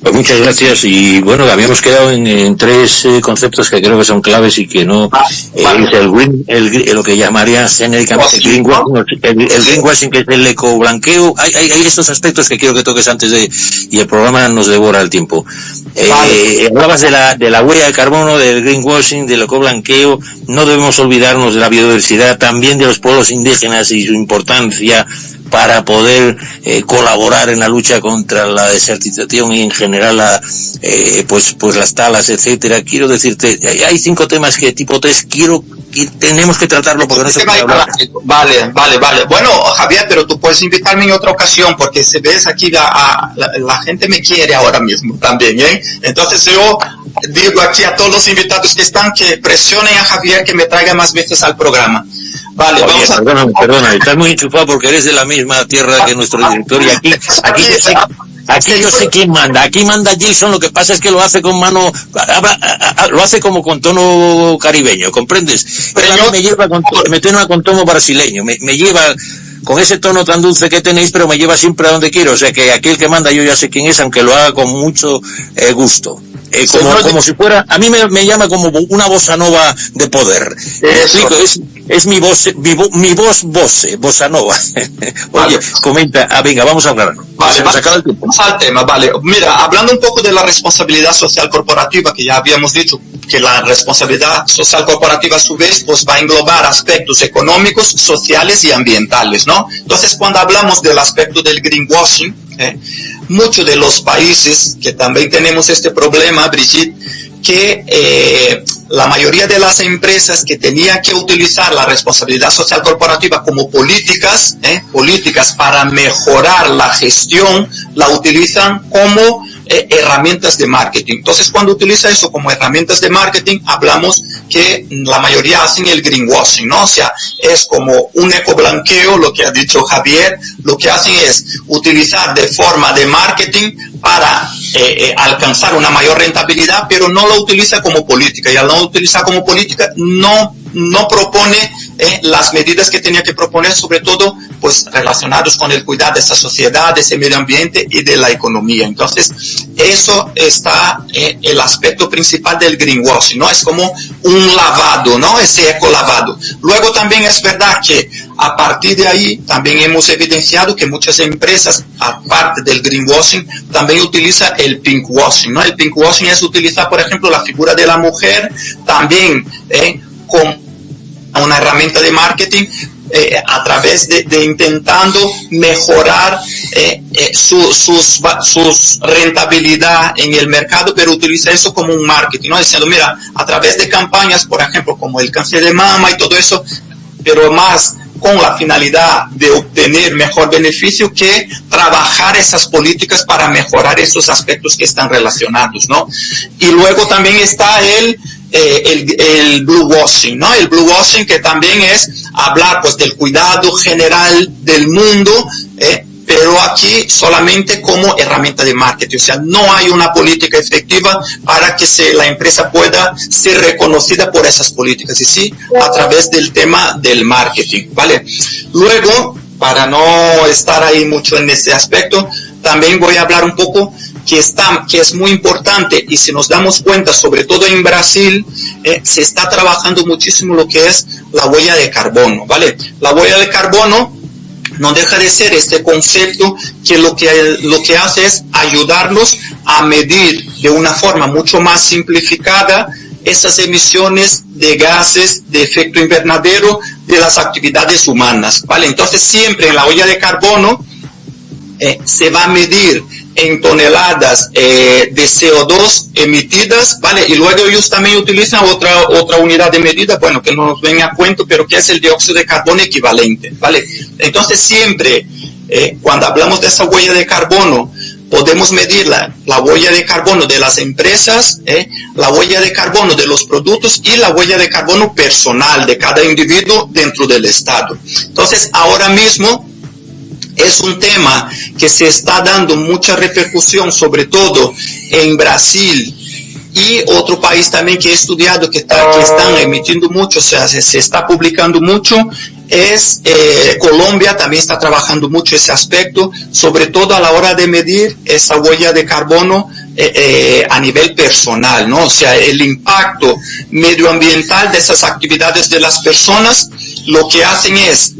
Pues muchas gracias, y bueno, habíamos quedado en tres conceptos que creo que son claves y que no es lo que llamaría genéricamente el greenwashing, que es el ecoblanqueo. Hay estos aspectos que quiero que toques antes y el programa nos devora el tiempo. Hablabas de la huella de carbono, del greenwashing, del ecoblanqueo. No debemos olvidarnos de la biodiversidad, también de los pueblos indígenas y su importancia para poder colaborar en la lucha contra la desertización y en general pues las talas, etcétera. Quiero decirte, hay 5 temas que tipo test tenemos que tratarlo porque no se puede hablar. Vale. Bueno, Javier, pero tú puedes invitarme en otra ocasión, porque si ves aquí la gente me quiere ahora mismo también, ¿eh? Entonces yo digo aquí a todos los invitados que están que presionen a Javier que me traiga más veces al programa. Vale, oye, perdona, estás muy enchufado porque eres de la misma tierra que nuestro director, y aquí yo sé quién manda. Aquí manda Gilson, lo que pasa es que lo hace con mano, lo hace como con tono caribeño, ¿comprendes? Pero a mí me tiene con tono brasileño, me lleva con ese tono tan dulce que tenéis, pero me lleva siempre a donde quiero. O sea que aquí el que manda yo ya sé quién es, aunque lo haga con mucho gusto. Como si fuera, a mí me llama como una bossa nova de poder. Es mi voz, bossa nova. Oye, comenta, venga, vamos a hablar. Vamos al tema, vale. Mira, hablando un poco de la responsabilidad social corporativa, que ya habíamos dicho que la responsabilidad social corporativa a su vez pues va a englobar aspectos económicos, sociales y ambientales, ¿no? Entonces, cuando hablamos del aspecto del greenwashing, muchos de los países que también tenemos este problema, Brigitte, que la mayoría de las empresas que tenían que utilizar la responsabilidad social corporativa como políticas para mejorar la gestión, la utilizan como herramientas de marketing. Entonces, cuando utiliza eso como herramientas de marketing, hablamos que la mayoría hacen el greenwashing, ¿no? O sea, es como un ecoblanqueo, lo que ha dicho Javier. Lo que hacen es utilizar de forma de marketing para alcanzar una mayor rentabilidad, pero no lo utiliza como política. Y al no utilizar como política, no propone las medidas que tenía que proponer, sobre todo pues relacionados con el cuidado de esa sociedad, de ese medio ambiente y de la economía. Entonces, eso está el aspecto principal del greenwashing, ¿no? Es como un lavado, ¿no? Ese ecolavado. Luego también es verdad que a partir de ahí también hemos evidenciado que muchas empresas, aparte del greenwashing, también utilizan el pinkwashing, ¿no? El pinkwashing es utilizar, por ejemplo, la figura de la mujer también como una herramienta de marketing a través de intentando mejorar sus rentabilidad en el mercado, pero utiliza eso como un marketing, ¿no? Diciendo, mira, a través de campañas, por ejemplo, como el cáncer de mama y todo eso, pero más con la finalidad de obtener mejor beneficio que trabajar esas políticas para mejorar esos aspectos que están relacionados, ¿no? Y luego también está el blue washing, ¿no? El blue washing, que también es hablar pues del cuidado general del mundo, pero aquí solamente como herramienta de marketing. O sea, no hay una política efectiva para que la empresa pueda ser reconocida por esas políticas, y sí a través del tema del marketing, ¿vale? Luego, para no estar ahí mucho en ese aspecto, también voy a hablar un poco que es muy importante, y si nos damos cuenta, sobre todo en Brasil, se está trabajando muchísimo lo que es la huella de carbono, ¿vale? La huella de carbono no deja de ser este concepto que lo que hace es ayudarnos a medir de una forma mucho más simplificada esas emisiones de gases de efecto invernadero de las actividades humanas, ¿vale? Entonces, siempre en la huella de carbono se va a medir en toneladas de CO2 emitidas, ¿vale? Y luego ellos también utilizan otra unidad de medida, bueno, que no nos ven a cuento, pero que es el dióxido de carbono equivalente, ¿vale? Entonces, siempre cuando hablamos de esa huella de carbono, podemos medir la huella de carbono de las empresas, la huella de carbono de los productos y la huella de carbono personal de cada individuo dentro del Estado. Entonces, ahora mismo es un tema que se está dando mucha repercusión, sobre todo en Brasil y otro país también que he estudiado que están emitiendo mucho, o sea, se está publicando mucho, es Colombia. También está trabajando mucho ese aspecto, sobre todo a la hora de medir esa huella de carbono a nivel personal, ¿no? O sea, el impacto medioambiental de esas actividades de las personas. Lo que hacen es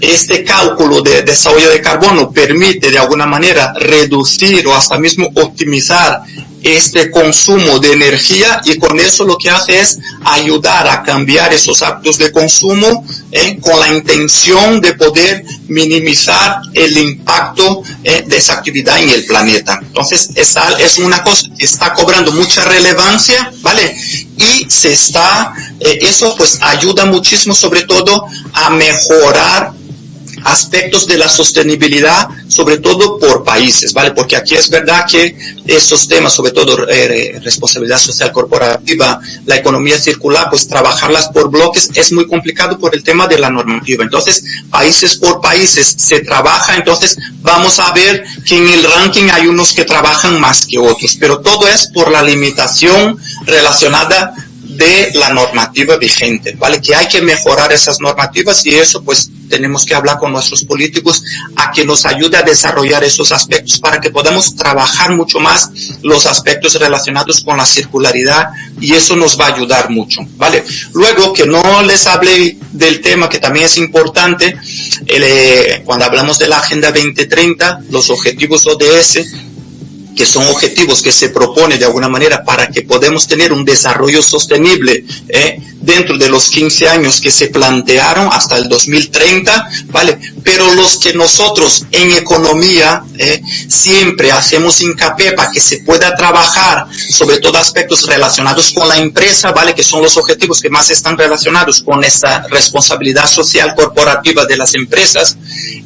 este cálculo de esa huella de carbono permite de alguna manera reducir o hasta mismo optimizar este consumo de energía, y con eso lo que hace es ayudar a cambiar esos hábitos de consumo con la intención de poder minimizar el impacto de esa actividad en el planeta. Entonces, es una cosa que está cobrando mucha relevancia, ¿vale? Y eso pues ayuda muchísimo, sobre todo a mejorar aspectos de la sostenibilidad, sobre todo por países, ¿vale? Porque aquí es verdad que estos temas, sobre todo responsabilidad social corporativa, la economía circular, pues trabajarlas por bloques es muy complicado por el tema de la normativa. Entonces, países por países se trabaja, entonces vamos a ver que en el ranking hay unos que trabajan más que otros, pero todo es por la limitación relacionada de la normativa vigente, ¿vale? Que hay que mejorar esas normativas, y eso pues tenemos que hablar con nuestros políticos a que nos ayude a desarrollar esos aspectos para que podamos trabajar mucho más los aspectos relacionados con la circularidad, y eso nos va a ayudar mucho, ¿vale? Luego, que no les hablé del tema que también es importante, cuando hablamos de la Agenda 2030, los objetivos ODS, que son objetivos que se propone de alguna manera para que podamos tener un desarrollo sostenible dentro de los 15 años que se plantearon hasta el 2030, ¿vale? Pero los que nosotros en economía siempre hacemos hincapié para que se pueda trabajar sobre todo aspectos relacionados con la empresa, ¿vale? Que son los objetivos que más están relacionados con esta responsabilidad social corporativa de las empresas,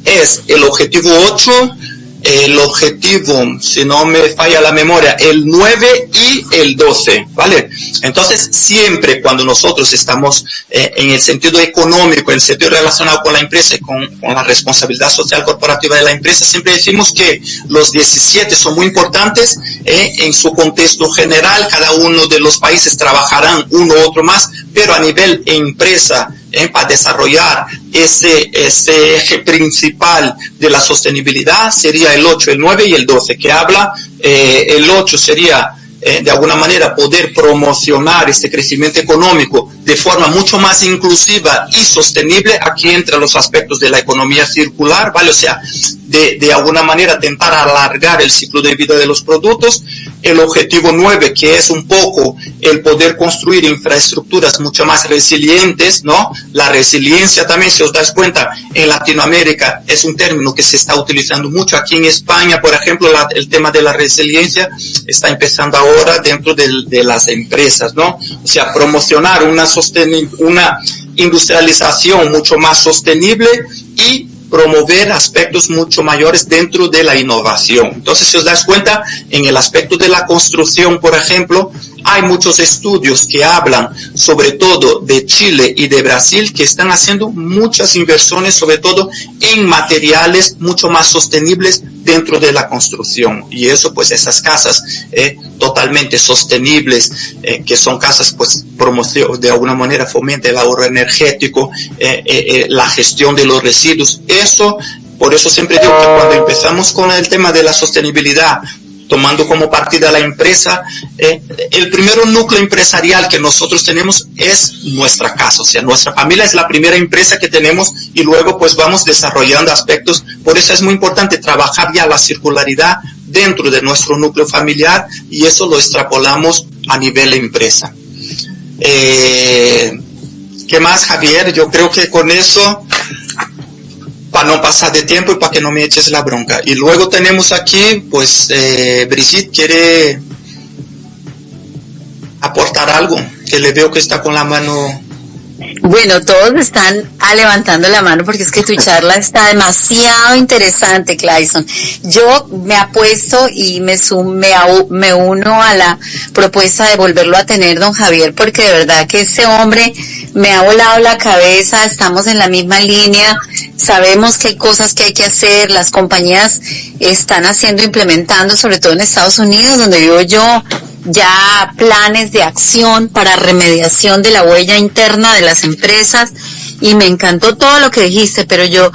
es el objetivo 8, el objetivo, si no me falla la memoria, el 9 y el 12, ¿vale? Entonces, siempre cuando nosotros estamos en el sentido económico, en el sentido relacionado con la empresa y con la responsabilidad social corporativa de la empresa, siempre decimos que los 17 son muy importantes en su contexto general. Cada uno de los países trabajarán uno u otro más, pero a nivel empresa, para desarrollar ese eje principal de la sostenibilidad sería el 8, el 9 y el 12, que habla, el 8 sería de alguna manera poder promocionar este crecimiento económico de forma mucho más inclusiva y sostenible. Aquí entra los aspectos de la economía circular, ¿vale? O sea, de alguna manera tentar alargar el ciclo de vida de los productos. El objetivo 9, que es un poco el poder construir infraestructuras mucho más resilientes, ¿no? La resiliencia también, si os dais cuenta, en Latinoamérica es un término que se está utilizando mucho. Aquí en España, por ejemplo, el tema de la resiliencia está empezando ahora dentro de las empresas, ¿no? O sea, promocionar una industrialización mucho más sostenible y promover aspectos mucho mayores dentro de la innovación. Entonces, si os das cuenta, en el aspecto de la construcción, por ejemplo, hay muchos estudios que hablan sobre todo de Chile y de Brasil, que están haciendo muchas inversiones, sobre todo en materiales mucho más sostenibles dentro de la construcción. Y eso, pues, esas casas totalmente sostenibles, que son casas, pues, de alguna manera fomenta el ahorro energético, la gestión de los residuos. Eso, por eso siempre digo que cuando empezamos con el tema de la sostenibilidad, tomando como partida la empresa, el primer núcleo empresarial que nosotros tenemos es nuestra casa, o sea, nuestra familia es la primera empresa que tenemos y luego pues vamos desarrollando aspectos. Por eso es muy importante trabajar ya la circularidad dentro de nuestro núcleo familiar y eso lo extrapolamos a nivel empresa. ¿Qué más, Javier? Yo creo que con eso, para no pasar de tiempo y para que no me eches la bronca. Y luego tenemos aquí, pues, Brigitte quiere aportar algo, que le veo que está con la mano. Bueno, todos están levantando la mano porque es que tu charla está demasiado interesante, Clayson. Yo me apuesto y me uno a la propuesta de volverlo a tener, don Javier, porque de verdad que ese hombre me ha volado la cabeza, estamos en la misma línea, sabemos que hay cosas que hay que hacer, las compañías están implementando, sobre todo en Estados Unidos, donde vivo yo, ya planes de acción para remediación de la huella interna de las empresas, y me encantó todo lo que dijiste, pero yo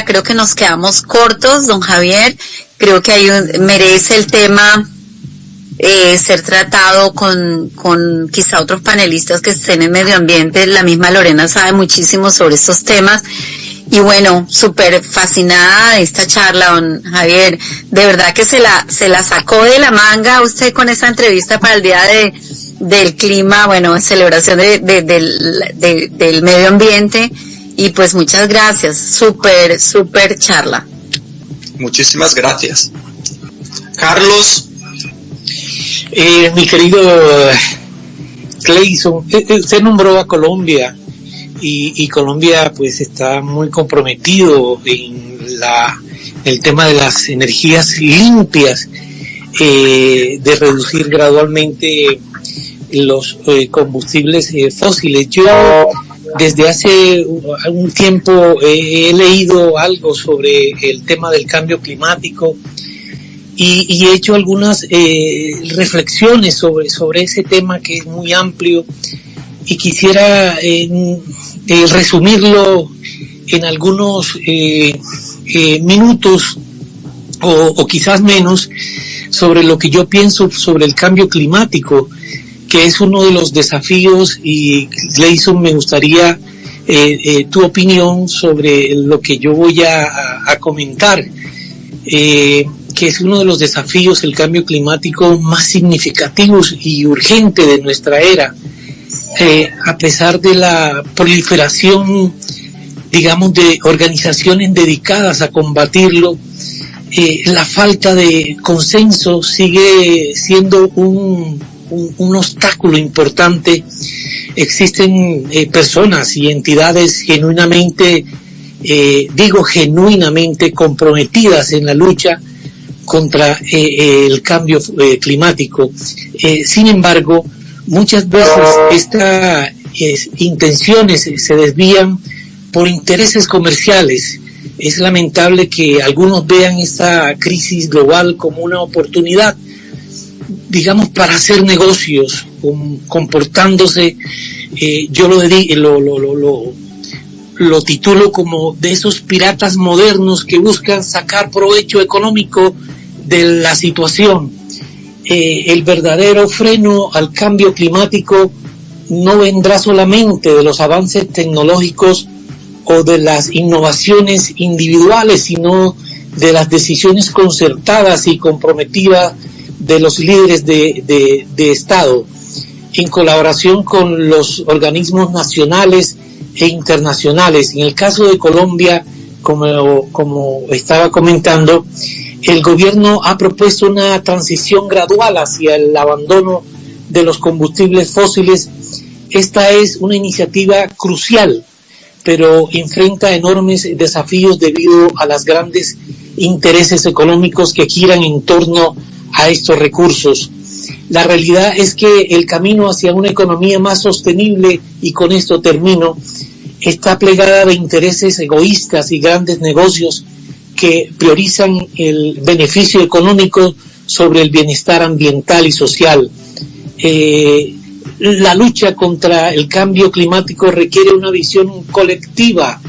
creo que nos quedamos cortos, don Javier, creo que merece el tema ser tratado con quizá otros panelistas que estén en medio ambiente. La misma Lorena sabe muchísimo sobre estos temas. Y bueno, súper fascinada de esta charla, don Javier. De verdad que se la sacó de la manga usted con esa entrevista para el Día del Clima, bueno, celebración del medio ambiente. Y pues muchas gracias, súper charla. Muchísimas gracias. Carlos. Mi querido Clayson, usted nombró a Colombia. Y Colombia pues está muy comprometido en el tema de las energías limpias, de reducir gradualmente los combustibles fósiles. Yo desde hace algún tiempo he leído algo sobre el tema del cambio climático y he hecho algunas reflexiones sobre ese tema que es muy amplio y quisiera resumirlo en algunos minutos o quizás menos sobre lo que yo pienso sobre el cambio climático, que es uno de los desafíos. Y Clayson, me gustaría tu opinión sobre lo que yo voy a comentar, que que es uno de los desafíos, el cambio climático más significativos y urgente de nuestra era, a pesar de la proliferación, digamos, de organizaciones dedicadas a combatirlo, la falta de consenso sigue siendo un obstáculo importante. Existen personas y entidades genuinamente comprometidas en la lucha contra el cambio climático. Sin embargo, muchas veces estas intenciones se desvían por intereses comerciales. Es lamentable que algunos vean esta crisis global como una oportunidad, digamos, para hacer negocios, comportándose, yo lo titulo como de esos piratas modernos que buscan sacar provecho económico de la situación. El verdadero freno al cambio climático no vendrá solamente de los avances tecnológicos o de las innovaciones individuales, sino de las decisiones concertadas y comprometidas de los líderes de Estado, en colaboración con los organismos nacionales e internacionales. En el caso de Colombia, como estaba comentando, el gobierno ha propuesto una transición gradual hacia el abandono de los combustibles fósiles. Esta es una iniciativa crucial, pero enfrenta enormes desafíos debido a los grandes intereses económicos que giran en torno a estos recursos. La realidad es que el camino hacia una economía más sostenible, y con esto termino, está plegada de intereses egoístas y grandes negocios que priorizan el beneficio económico sobre el bienestar ambiental y social. La lucha contra el cambio climático requiere una visión colectiva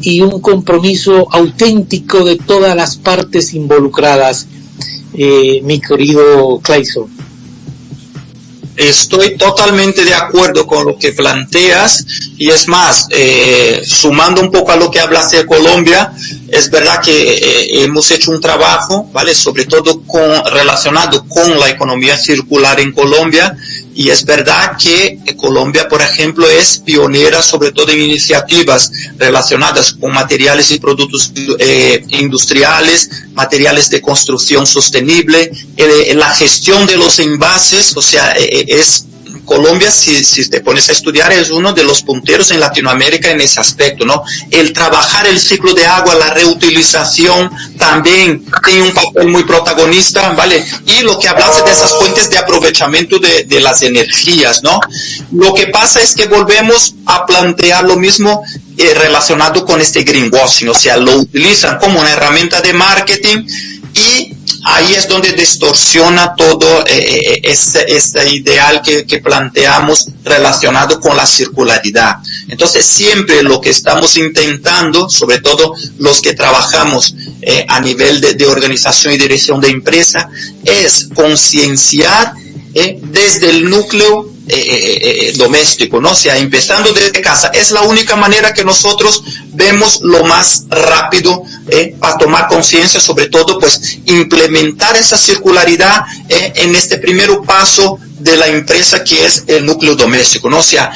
y un compromiso auténtico de todas las partes involucradas, mi querido Clayson. Estoy totalmente de acuerdo con lo que planteas, y es más, sumando un poco a lo que hablaste de Colombia, es verdad que hemos hecho un trabajo, ¿vale? Sobre todo relacionado con la economía circular en Colombia, y es verdad que Colombia, por ejemplo, es pionera sobre todo en iniciativas relacionadas con materiales y productos industriales, materiales de construcción sostenible, la gestión de los envases. O sea, Colombia, si te pones a estudiar, es uno de los punteros en Latinoamérica en ese aspecto, ¿no? El trabajar el ciclo de agua, la reutilización, también tiene un papel muy protagonista, ¿vale? Y lo que hablaste de esas fuentes de aprovechamiento de las energías, ¿no? Lo que pasa es que volvemos a plantear lo mismo relacionado con este greenwashing, o sea, lo utilizan como una herramienta de marketing, y ahí es donde distorsiona todo este ideal que planteamos relacionado con la circularidad. Entonces, siempre lo que estamos intentando, sobre todo los que trabajamos a nivel de organización y dirección de empresa, es concienciar desde el núcleo doméstico, ¿no? O sea, empezando desde casa. Es la única manera que nosotros vemos lo más rápido para tomar conciencia, sobre todo, pues, implementar esa circularidad en este primer paso de la empresa, que es el núcleo doméstico, ¿no? O sea,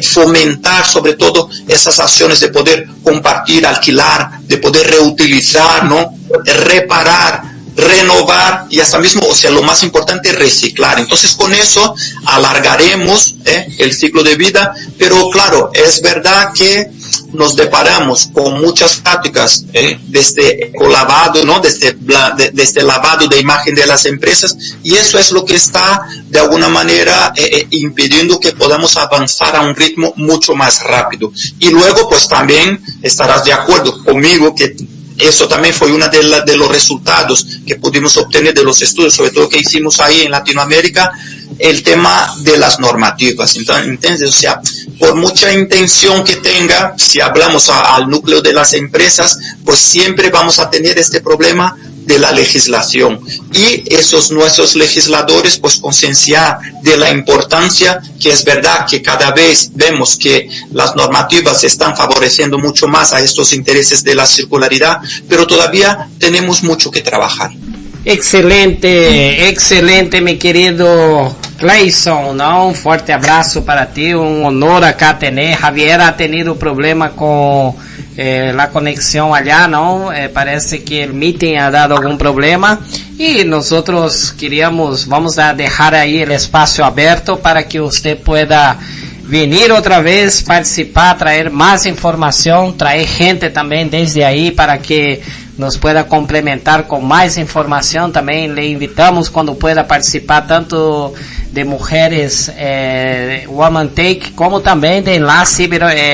fomentar sobre todo esas acciones de poder compartir, alquilar, de poder reutilizar, ¿no? Reparar, renovar, y hasta mismo, o sea, lo más importante, reciclar. Entonces, con eso alargaremos el ciclo de vida, pero claro, es verdad que nos deparamos con muchas prácticas desde ecolavado, ¿no? Desde lavado de imagen de las empresas, y eso es lo que está de alguna manera impidiendo que podamos avanzar a un ritmo mucho más rápido. Y luego, pues, también estarás de acuerdo conmigo que eso también fue uno de los resultados que pudimos obtener de los estudios, sobre todo que hicimos ahí en Latinoamérica, el tema de las normativas. Entonces, ¿entiendes? O sea, por mucha intención que tenga, si hablamos al núcleo de las empresas, pues siempre vamos a tener este problema de la legislación, y esos nuestros legisladores, pues, concienciar de la importancia, que es verdad que cada vez vemos que las normativas están favoreciendo mucho más a estos intereses de la circularidad, pero todavía tenemos mucho que trabajar. Excelente, excelente, mi querido Clayson, ¿no? Un fuerte abrazo para ti, un honor acá tener. Javier ha tenido problema con la conexión allá, ¿no? Parece que el meeting ha dado algún problema y nosotros vamos a dejar ahí el espacio abierto para que usted pueda venir otra vez, participar, traer más información, traer gente también desde ahí para que nos pueda complementar con más información. También le invitamos cuando pueda participar tanto de mujeres Woman Take como también de enlace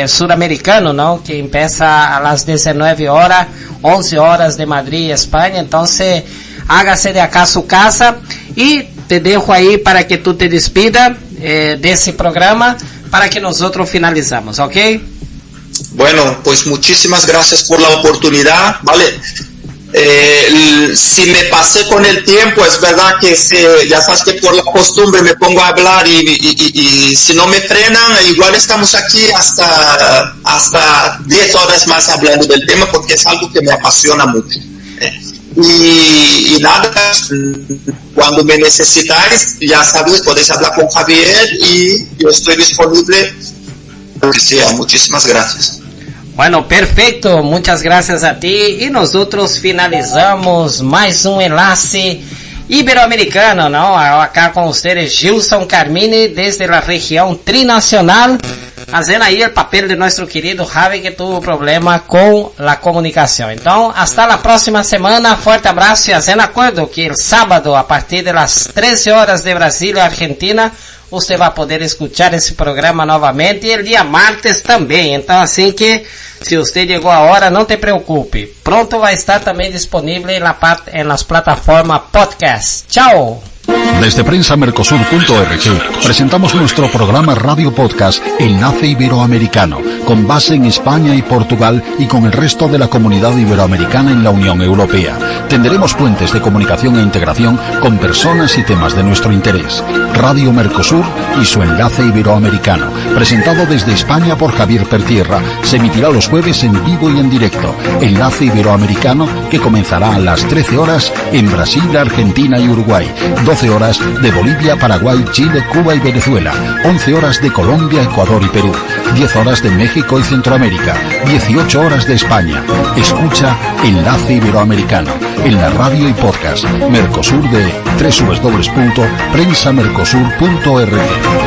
suramericano, ¿no? Que empieza a las 19 horas, 11 horas de Madrid, España. Entonces, hágase de acá su casa y te dejo ahí para que tú te despidas de ese programa para que nosotros finalizamos, ¿ok? Bueno, pues muchísimas gracias por la oportunidad, ¿vale? Si me pasé con el tiempo, es verdad que ya sabes que por la costumbre me pongo a hablar y si no me frenan, igual estamos aquí hasta 10 horas más hablando del tema porque es algo que me apasiona mucho. Y nada, cuando me necesitáis, ya sabéis, podéis hablar con Javier y yo estoy disponible. Que sea, muchísimas gracias. Bueno, perfecto, muchas gracias a ti y nosotros finalizamos más un enlace iberoamericano, ¿no? Acá con ustedes Gilson Carmine desde la región trinacional, haciendo ahí el papel de nuestro querido Javi que tuvo problema con la comunicación. Entonces, hasta la próxima semana, fuerte abrazo y hacen acuerdo que el sábado a partir de las 13 horas de Brasil y Argentina, usted va a poder escuchar ese programa nuevamente y el día martes también. Entonces, así que si usted llegó ahora, no te preocupe. Pronto va a estar también disponible en las plataformas podcast. ¡Chao! Desde prensamercosur.org presentamos nuestro programa Radio Podcast Enlace Iberoamericano, con base en España y Portugal y con el resto de la comunidad iberoamericana en la Unión Europea. Tendremos puentes de comunicación e integración con personas y temas de nuestro interés. Radio Mercosur y su Enlace Iberoamericano, presentado desde España por Javier Pertierra, se emitirá los jueves en vivo y en directo. Enlace Iberoamericano que comenzará a las 13 horas en Brasil, Argentina y Uruguay, 12 horas de Bolivia, Paraguay, Chile, Cuba y Venezuela, 11 horas de Colombia, Ecuador y Perú, 10 horas de México y Centroamérica, 18 horas de España. Escucha Enlace Iberoamericano en la radio y podcast Mercosur de www.prensamercosur.org.